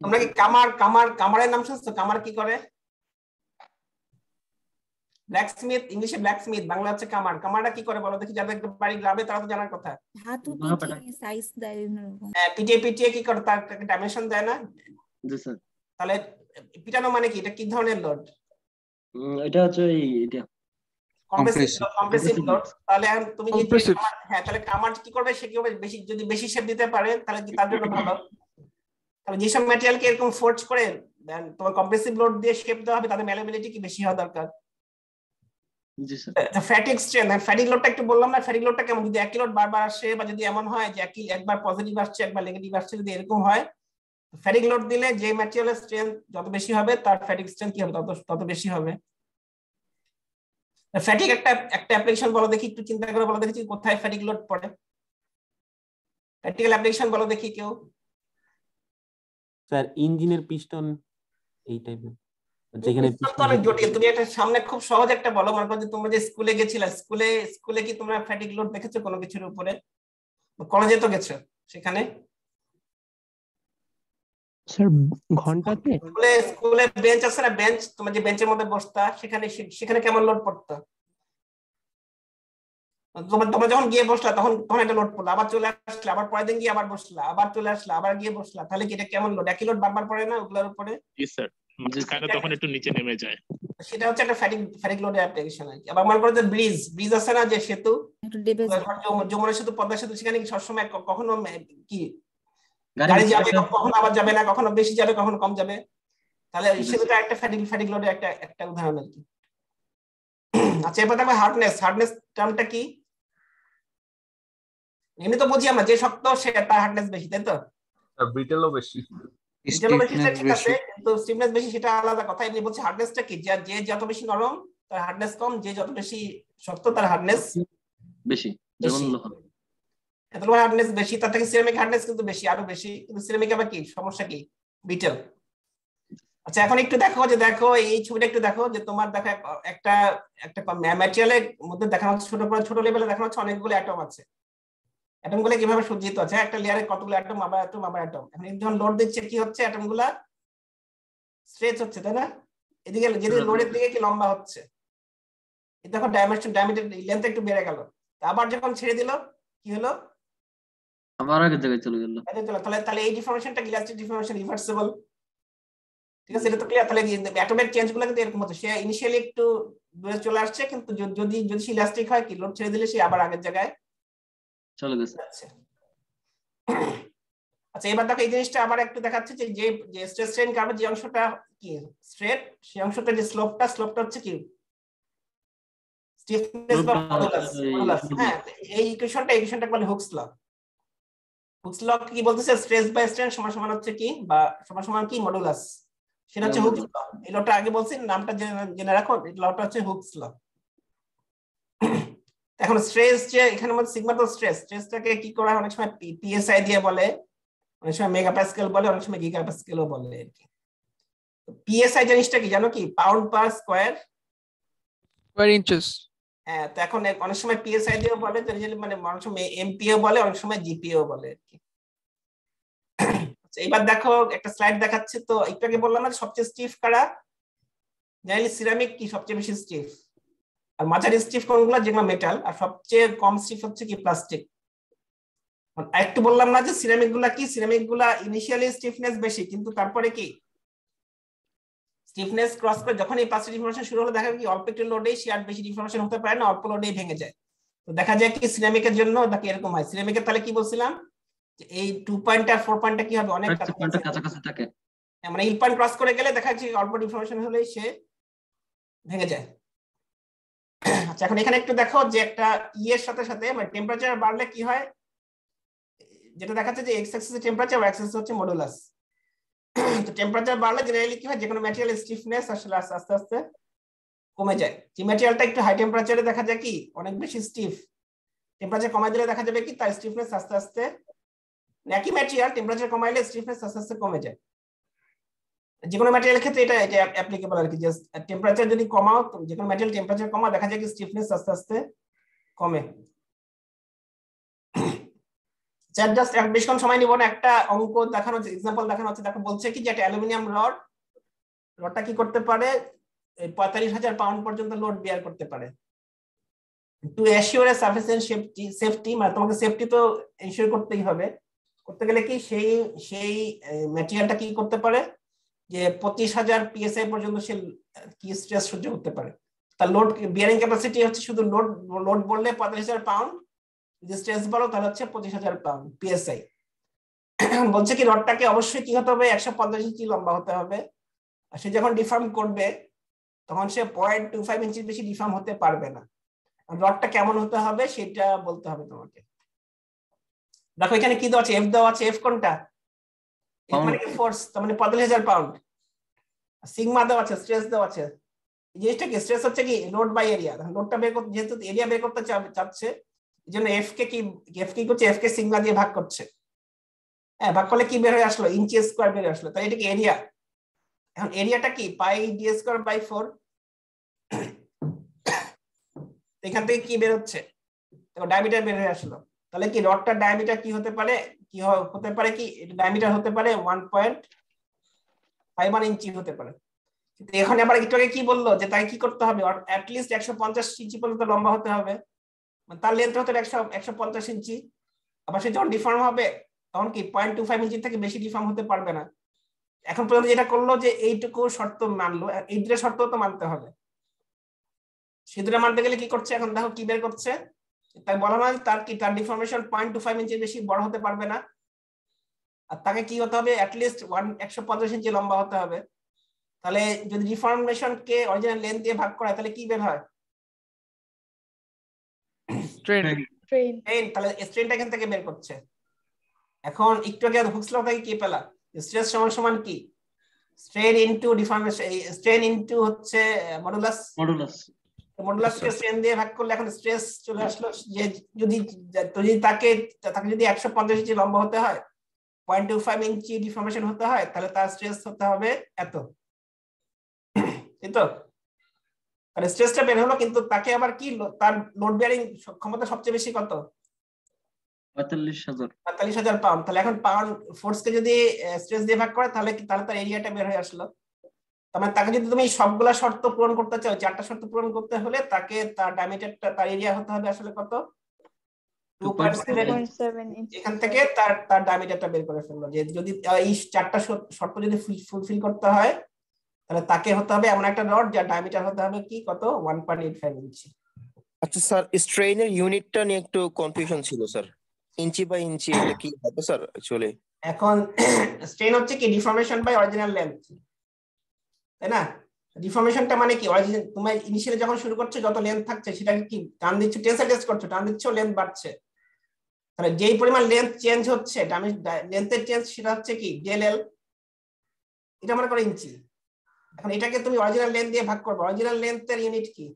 তোমরা কি কামারের নাম শুনছো? কামার কি করে? ব্ল্যাকস্মিথ, ইংলিশে ব্ল্যাকস্মিথ, বাংলা হচ্ছে কামার। কামারটা কি করে বলো দেখি? যাদের বাড়ি গ্রামে তারা তো জানার কথা। ধাতু পিটিয়ে সাইজ দেয় এরকম। হ্যাঁ, পিটিয়ে কি করে, তার ডাইমেনশন দেয় না? জি স্যার। তাহলে পিটানো মানে কি, এটা কি ধরনের লোড? এটা হচ্ছে এটা কম্প্রেসিভ লোড। তাহলে তুমি হ্যাঁ, তাহলে কামার কি করবে, সে কি হবে, যদি বেশি শেপ দিতে পারে তাহলে কি তার জন্য ভালো। তাহলে যেসব ম্যাটেরিয়ালকে এরকম ফোর্স করে তোমার কম্প্রেসিভ লোড দিয়ে শেপ দেওয়া হবে তাদের ম্যালিয়েবিলিটি কি বেশি হওয়া দরকার। জি স্যার। ফ্যাটিক স্ট্রেন্থ, ফ্যাটিক লোডটা একটু বললাম না, ফ্যাটিক লোডটা কেমন, যদি একই লোড বারবার আসে বা যদি এমন হয় যে একবার পজিটিভ আসছে একবার নেগেটিভ আসছে, যদি এরকম হয়, ফ্যাটিক লোড দিলে যে ম্যাটেরিয়ালের স্ট্রেন্থ যত বেশি হবে তার ফ্যাটিক স্ট্রেন্থ কি হবে তত বেশি হবে। ফ্যাটিক একটা অ্যাপ্লিকেশন বলো দেখি, একটু চিন্তা করে বলো দেখি কোথায় ফ্যাটিক লোড পড়ে। প্র্যাকটিক্যাল অ্যাপ্লিকেশন বলো দেখি কেউ। স্যার ইঞ্জিনের পিস্টন এই টাইপের, যেখানে অনেক জটিল। তুমি একটা সামনে খুব সহজ একটা বলো, মনে করো যে তোমরা যে স্কুলে গেছিলে, স্কুলে কি তোমরা ফ্যাটিক লোড দেখেছো কোনো কিছুর উপরে? কলেজে তো গেছো, সেখানে স্যার ঘন্টাতে স্কুলে বেঞ্চ আছে না, বেঞ্চ, তোমরা যে বেঞ্চের মধ্যে বসতা সেখানে কেমন লোড পড়তো? তোমরা যখন গিয়ে বসলা তখন একটা লোড পড়লো, আবার চলে আসলে, আবার পরের দিন গিয়ে আবার বসলা, আবার চলে আসলে, আবার গিয়ে বসলা, তাহলে কি এটা কেমন লোড? একই লোড বারবার পড়ে না ওগুলোর উপরে? জি স্যার, মাঝখানে তখন একটু নিচে নেমে যায়। সেটা হচ্ছে একটা ফ্যাটিক লোডের অ্যাপ্লিকেশন আর কি। আবার মনে করো যে ব্রিজ আছে না, যে সেতু, যমুনা সেতু, পদ্মা সেতু, সেখানে কি সবসময় কখনো কি গাড়ি যাবে, কখনো আবার যাবে না, কখনো বেশি যাবে কখনো কম যাবে, তাহলে সেটা একটা ফ্যাটিক লোডের একটা উদাহরণ আর কি। আচ্ছা, এরপর দেখো হার্ডনেস টার্মটা কি? এমনি তো বুঝি আমরা যে শক্ত সে তার হার্ডনেস বেশি, তাই তো? ব্রিটেলও বেশি। ঠিক আছে, কিন্তু স্টিফনেস বেশি সেটা আলাদা কথা। এমনি বলছি হার্ডনেসটা কি, যে যত বেশি নরম তার হার্ডনেস কম, যে যত বেশি শক্ত তার হার্ডনেস বেশি। যেমন লোহা, এত হার্ডনেস বেশি, তার থেকে সিরামিক হার্ডনেস কিন্তু বেশি, আরো বেশি। কিন্তু সিরামিক আবার কি সমস্যা, কি ব্রিটেল। আচ্ছা, এখন একটু দেখো এই ছবিটা একটু দেখো, যে তোমার দেখো একটা ম্যাটেরিয়ালের মধ্যে দেখানো হচ্ছে, ছোট লেভেলে দেখানো হচ্ছে অনেকগুলো অ্যাটম আছে। অ্যাটম গুলো কিভাবে সজ্জিত আছে, একটা লেয়ারে কতগুলো অ্যাটম, আবার অ্যাটম। এখন যখন লোড দিচ্ছে কি হচ্ছে, অ্যাটম গুলা স্ট্রেচ হচ্ছে, তাই না? এদিকে যেদিকে লোডের দিকে কি লম্বা হচ্ছে, দেখো ডায়ামিটার লেন্থ একটু বেড়ে গেল। আবার যখন ছেড়ে দিল কি হলো, আবার আগের জায়গায় চলে গেল। তাহলে এই ডিফর্মেশনটা ইলাস্টিক ডিফর্মেশন, রিভার্সিবল। ঠিক আছে, এটা তো ক্লিয়ার। তাহলে অ্যাটমের চেঞ্জ গুলো কিন্তু এরকম হচ্ছে, সে ইনিশিয়ালি একটু দূরে চলে আসছে, কিন্তু যদি যদি সে ইলাস্টিক হয় কি লোড ছেড়ে দিলে সে আবার আগের জায়গায় চলে গেছে। আচ্ছা এবার দেখো এই জিনিসটা আবার একটু দেখাচ্ছে যে যে স্ট্রেস স্ট্রেইন কার্ভের যে অংশটা কি স্ট্রেট, সেই অংশটা যে স্লোপটা হচ্ছে কি স্টিফনেস বা মডুলাস। হ্যাঁ, এই ইকুয়েশনটা বলে হুকস ল। হুকস ল কি বলতেছে, স্ট্রেস বাই স্ট্রেন সমান সমান হচ্ছে কি, বা সমান সমান কি মডুলাস, সেটা হচ্ছে হুকস ল। এই লটা আগে বলছি, নামটা জেনে রাখো, এই লটা হচ্ছে হুকস ল। এখন স্ট্রেস যে এখানে মধ্যে সিগমা তো স্ট্রেসটাকে কি করা হয়, অনেক সময় পিএসআই দিয়ে বলে, অনেক সময় মেগাপ্যাসকেল বলে, অনেক সময় গিগাপ্যাসকেলও বলে আর কি। পিএসআই জিনিসটা কি জানো কি, পাউন্ড পার স্কয়ার ইঞ্চেস। হ্যাঁ, তো এখন অনেক সময় পিএসআই দিয়েও বলে, মানে অনেক সময় এমপিও বলে, অনেক সময় জিপিও বলে আর কি। এবার দেখো একটা স্লাইড দেখাচ্ছে, তো একটু আগে বললাম না সবচেয়ে স্টিফ কারা, জানি সিরামিক কি সবচেয়ে বেশি স্টিফ, আর মাঝারি স্টিফ কোনগুলো যেগুলো মেটাল, আর সবচেয়ে কম স্টিফ হচ্ছে কি প্লাস্টিক। একটু বললাম না যে সিরামিক গুলা ইনিশিয়ালি স্টিফনেস বেশি, কিন্তু তারপরে কি স্টিফনেস ক্রস করে যখন এই পাঁচটা ডিফর্মেশন শুরু হলো, দেখা যায় কি অল্প একটু লোডেই সে আর বেশি ডিফর্মেশন হতে পারে না, অল্প লোডেই ভেঙে যায়। তো দেখা যায় কি সিরামিকের জন্য দেখি এরকম হয়। সিরামিকের তাহলে কি বলছিলাম যে এই 2 পয়েন্ট আর 4 পয়েন্টটা কি হবে, অনেক কাছাকাছি থাকে, মানে হিল পয়েন্ট ক্রস করে গেলে দেখা যাচ্ছে অল্প ডিফর্মেশন হলেই সে ভেঙে যায়। আচ্ছা এখন এখানে একটু দেখো যে একটা এর সাথে সাথে মানে টেম্পারেচার বাড়লে কি হয়, যেটা দেখাচ্ছে যে x axis temperature, y axis হচ্ছে মডুলাস। তো টেম্পারেচার বাড়লে জেনারেলি কি হয়, যে কোনো ম্যাটেরিয়াল স্টিফনেস আসলে আস্তে আস্তে কমে যায়। যে ম্যাটেরিয়ালটা একটু হাই টেম্পারেচারে দেখা যায় কি অনেক বেশি স্টিফ, টেম্পারেচার কমাই দিলে দেখা যাবে কি তার স্টিফনেস আস্তে আস্তে, একই ম্যাটেরিয়াল টেম্পারেচার কমাইলে স্টিফনেস আস্তে আস্তে কমে যায়। যে কোনো ম্যাটেরিয়াল ক্ষেত্রে এটা অ্যাপ্লিকেবল আর কি, যে টেম্পারেচার যদি কমাও, যে কোনো ম্যাটেরিয়াল টেম্পারেচার কমাও দেখা যায় কি স্টিফনেস আস্তে আস্তে কমে। জাস্ট বেশিক্ষণ সময় নিব না, একটা অঙ্ক দেখানো হচ্ছে, এক্সাম্পল দেখানো হচ্ছে। দেখো বলছে কি যে একটা অ্যালুমিনিয়াম রডটা কি করতে পারে, 45,000 পাউন্ড পর্যন্ত লোড বিয়ার করতে পারে। To assure a sufficient safety, মানে তোমাকে সেফটি তো এনশিওর করতেই হবে, করতে গেলে কি সেই ম্যাটেরিয়ালটা কি করতে পারে যে 25,000 PSI পর্যন্ত সে কি স্ট্রেস সহ্য করতে পারে। তার লোড বিয়ারিং ক্যাপাসিটি হচ্ছে শুধু লোড বললে 45,000 পাউন্ড, যদি স্ট্রেস বলো তাহলে হচ্ছে 25,000 পাউন্ড PSI। বলছে কি রডটাকে অবশ্যই কি হতে হবে, 150 ইঞ্চি লম্বা হতে হবে, আর সে যখন ডিফর্ম করবে তখন সে 0.25 ইঞ্চির বেশি ডিফর্ম হতে পারবে না। রডটা কেমন হতে হবে সেটা বলতে হবে তোমাকে। দেখো এখানে কি দেওয়া আছে, এফ দেওয়া আছে, এফ কোনটা, এফ মানে কি ফোর্স, তার মানে 45,000 পাউন্ড। সিগমা দেওয়া আছে, স্ট্রেস দেওয়া আছে। এই জিনিসটা কি স্ট্রেস হচ্ছে কি লোড বাই এরিয়া, লোডটা বের করতে, যেহেতু এরিয়া বের করতে চাচ্ছে এই জন্য এফ কে কি করছে, এফ কে সিগমা দিয়ে ভাগ করছে। হ্যাঁ, ভাগ করলে কি বের হয়ে আসলো, ইঞ্চি স্কয়ার বের আসলো, তাহলে এটা কি এরিয়া। এখন এরিয়াটা কি পাই ডি স্কয়ার বাই 4, এখান থেকে কি বের হচ্ছে, দেখো ডায়ামিটার বের হয়ে আসলো। তাহলে কি রডটার ডায়ামিটার কি হতে পারে, কি হতে পারে কি ডায়ামিটার হতে পারে 1.51 ইঞ্চি হতে পারে। কিন্তু এখন আবার একটু আগে কি বললো যে তাই কি করতে হবে, অ্যাট লিস্ট 150 ইঞ্চি পর্যন্ত লম্বা হতে হবে, মানে তার লেন্থ হতে 150 ইঞ্চি। আবার সে যখন ডিফর্ম হবে তখন কি 0.25 ইঞ্চি থেকে বেশি ডিফর্ম হতে পারবে না। এখন পর্যন্ত যেটা করলো যে এইটুকু শর্ত মানলো, এই দুটো শর্ত তো মানতে হবে। সে দুটো মানতে গেলে কি করছে, এখন দেখো কি বের করছে, তাই বলা হয় তার ডিফর্মেশন 0.25 ইঞ্চির বেশি বড় হতে পারবে না, আর তাকে কি হতে হবে অ্যাট লিস্ট 150 ইঞ্চি লম্বা হতে হবে। তাহলে যদি ডিফর্মেশন কে অরিজিনাল লেন্থ দিয়ে ভাগ করা হয় তাহলে কি বের হয়, স্ট্রেন। তাহলে স্ট্রেনটা এখান থেকে বের করছে। এখন একটু আগে হুকস ল থেকে কি পেলা, স্ট্রেস সমান সমান কি strain into deformation, strain into হচ্ছে মডুলাসকে স্ট্রেন দিয়ে ভাগ করলে এখন স্ট্রেস চলে আসলো। যে যদি তাকে যদি 150 ইঞ্চি লম্বা হতে হয়, 0.25 ইঞ্চি ডিফর্মেশন হতে হয়, তাহলে তার স্ট্রেস হতে হবে এত, তাই তো। তাহলে স্ট্রেসটা বের হলো, কিন্তু তাকে আবার কি তার লোড বিয়ারিং ক্ষমতা সবচেয়ে বেশি কত, 45,000 পাউন্ড। তাহলে এখন পাউন্ড ফোর্সকে যদি স্ট্রেস দিয়ে ভাগ করে তাহলে তার এরিয়াটা বের হয়ে আসলো। তার মানে তাকে যদি তুমি সবগুলা শর্ত পূরণ করতে চাও, 4টা শর্ত পূরণ করতে হলে তাকে তার ডায়ামিটারটা, তার এরিয়া হতে হবে আসলে কত, 2.7 ইঞ্চি। এখান থেকে তার ডায়ামিটারটা বের করে ফেললো, যে যদি এই 4টা শর্ত যদি ফুলফিল করতে হয় তাহলে তাকে হতে হবে এমন একটা রড যার ডায়ামিটার হতে হবে কি কত 1.85 ইঞ্চি। আচ্ছা স্যার, স্ট্রেইনের ইউনিটটা নিয়ে একটু কনফিউশন ছিল স্যার, ইঞ্চি বাই ইঞ্চি এটা কি হবে স্যার অ্যাকচুয়ালি? এখন স্ট্রেন হচ্ছে কি ডিফর্মেশন বাই অরিজিনাল লেন্থ, তাই না? ডিফর্মেশনটা মানে কি, অরিজিনাল তুমি ইনিশিয়ালি যখন শুরু করছো যত লেন্থ থাকছে সেটা কি টান দিচ্ছ, টেন্সাইল টেস্ট করছো, টান দিচ্ছ লেন্থ বাড়ছে, তাহলে যেই পরিমাণ লেন্থ চেঞ্জ হচ্ছে লেন্থের চেঞ্জ সেটা হচ্ছে কি ডেল এল, এটা মনে করো ইঞ্চি। এখন এটাকে তুমি অরিজিনাল লেন্থ দিয়ে ভাগ করবে, অরিজিনাল লেন্থের ইউনিট কি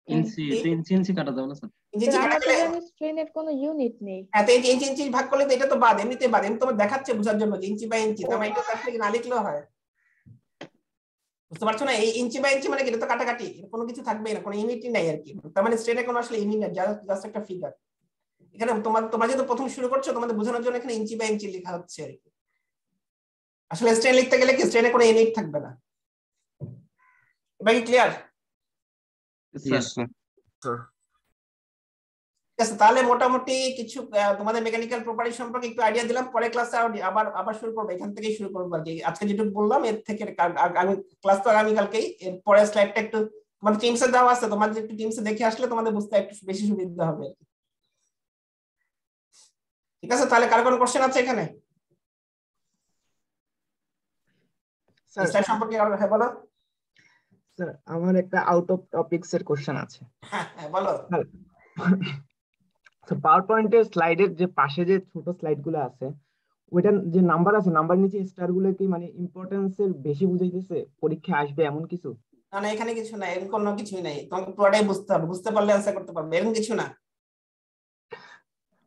ইঞ্চি, ইঞ্চি কাটা যাবে না স্যার? ইঞ্চি কাটা গেলে স্ট্রেনের কোনো ইউনিট নেই। হ্যাঁ, তো ইঞ্চি ইঞ্চি ভাগ করলে তো এটা তো বাদ, এমনিতে বাদ, এমনি তোমার দেখাচ্ছে বোঝার জন্য যে ইঞ্চি বাই ইঞ্চি, তার মানে এটা কাটলে না লিখলেও হয়, বুঝতে পারছো না? এই ইঞ্চি বাই ইঞ্চি মানে কি, এটা তো কাটাকাটি, কোনো কিছু থাকবে না, কোনো ইউনিটই নাই আর কি। তার মানে স্ট্রেনে কোনো আসলে ইউনিট না, জাস্ট একটা ফিগার। এখানে তোমরা যেহেতু প্রথম শুরু করছো তোমাদের বোঝানোর জন্য এখানে ইঞ্চি বাই ইঞ্চি লেখা হচ্ছে আর কি। আসলে স্ট্রেন লিখতে গেলে কি স্ট্রেনে কোনো ইউনিট থাকবে না। এবার কি ক্লিয়ার? Yes, sir. ঠিক আছে, তাহলে মোটামুটি কিছু তোমাদের মেকানিক্যাল প্রপার্টি সম্পর্কে একটু আইডিয়া দিলাম। পরে ক্লাসে আবার শুরু করবো, এখান থেকেই শুরু করবো আর কি। আজকে যেটুকু বললাম এর থেকে আমি ক্লাস তো আগামীকালকেই, এর পরের স্লাইডটা একটু তোমাদের টিমসে দেওয়া আছে, তোমাদের একটু টিমসে দেখে আসলে তোমাদের বুঝতে একটু বেশি সুবিধা হবে আর কি। ঠিক আছে, তাহলে কার কোনো কোশ্চেন আছে এখানে স্যার সম্পর্কে? হ্যাঁ বলো স্যার, আমার একটা আউট অফ টপিকস এর কোশ্চেন আছে। হ্যাঁ বলো। পাওয়ার পয়েন্টের স্লাইডের যে পাশে যে ছোট স্লাইড গুলো আছে, ওইটার যে নাম্বার আছে, নাম্বার নিচে স্টার গুলো কি মানে ইম্পর্টেন্স এর বেশি বুঝাইতেছে, পরীক্ষা আসবে এমন কিছু? না না, এখানে কিছু নাই, এরকম কোনো কিছুই নাই, তোমাকে পুরোটাই বুঝতে হবে, বুঝতে পারলে অ্যানসার করতে পারবে, এরকম কিছু না।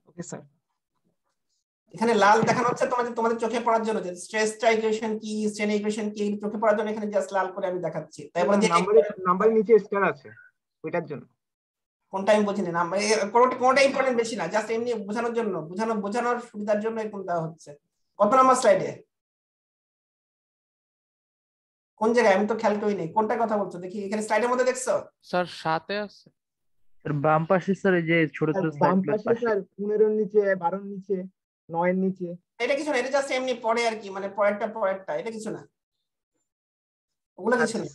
Okay sir. এখানে লাল দেখানো হচ্ছে তোমাদের চোখে পড়ার জন্য যে স্ট্রেস ইকুয়েশন কি, স্ট্রেন ইকুয়েশন কি, চোখে পড়ার জন্য এখানে জাস্ট লাল করে আমি দেখাচ্ছি। তারপরে যে নাম্বারের নিচে স্টার আছে ওইটার জন্য কোনটা আমি বুঝিনি, নাম্বার কোনটা ইম্পর্টেন্ট বেশি না, জাস্ট এমনি বোঝানোর জন্য, বোঝানোর সুবিধার জন্য এরকম দেওয়া হচ্ছে। কত নাম্বার স্লাইডে, কোন জায়গায়? আমি তো খেয়াল করি নাই, কোনটা কথা বলছো দেখি, এখানে স্লাইডের মধ্যে দেখছো? স্যার 7 এ আছে। স্যার বাম পাশে স্যার এই যে ছোট ছোট বাম স্লাইডগুলোর পাশে স্যার 15 এর নিচে, 12 এর নিচে, 9 এর নিচে। এটা কিছু না, এটা জাস্ট এমনি পড়ে আর কি, মানে পরেরটা এটা কিছু না, ওগুলো কিছু না।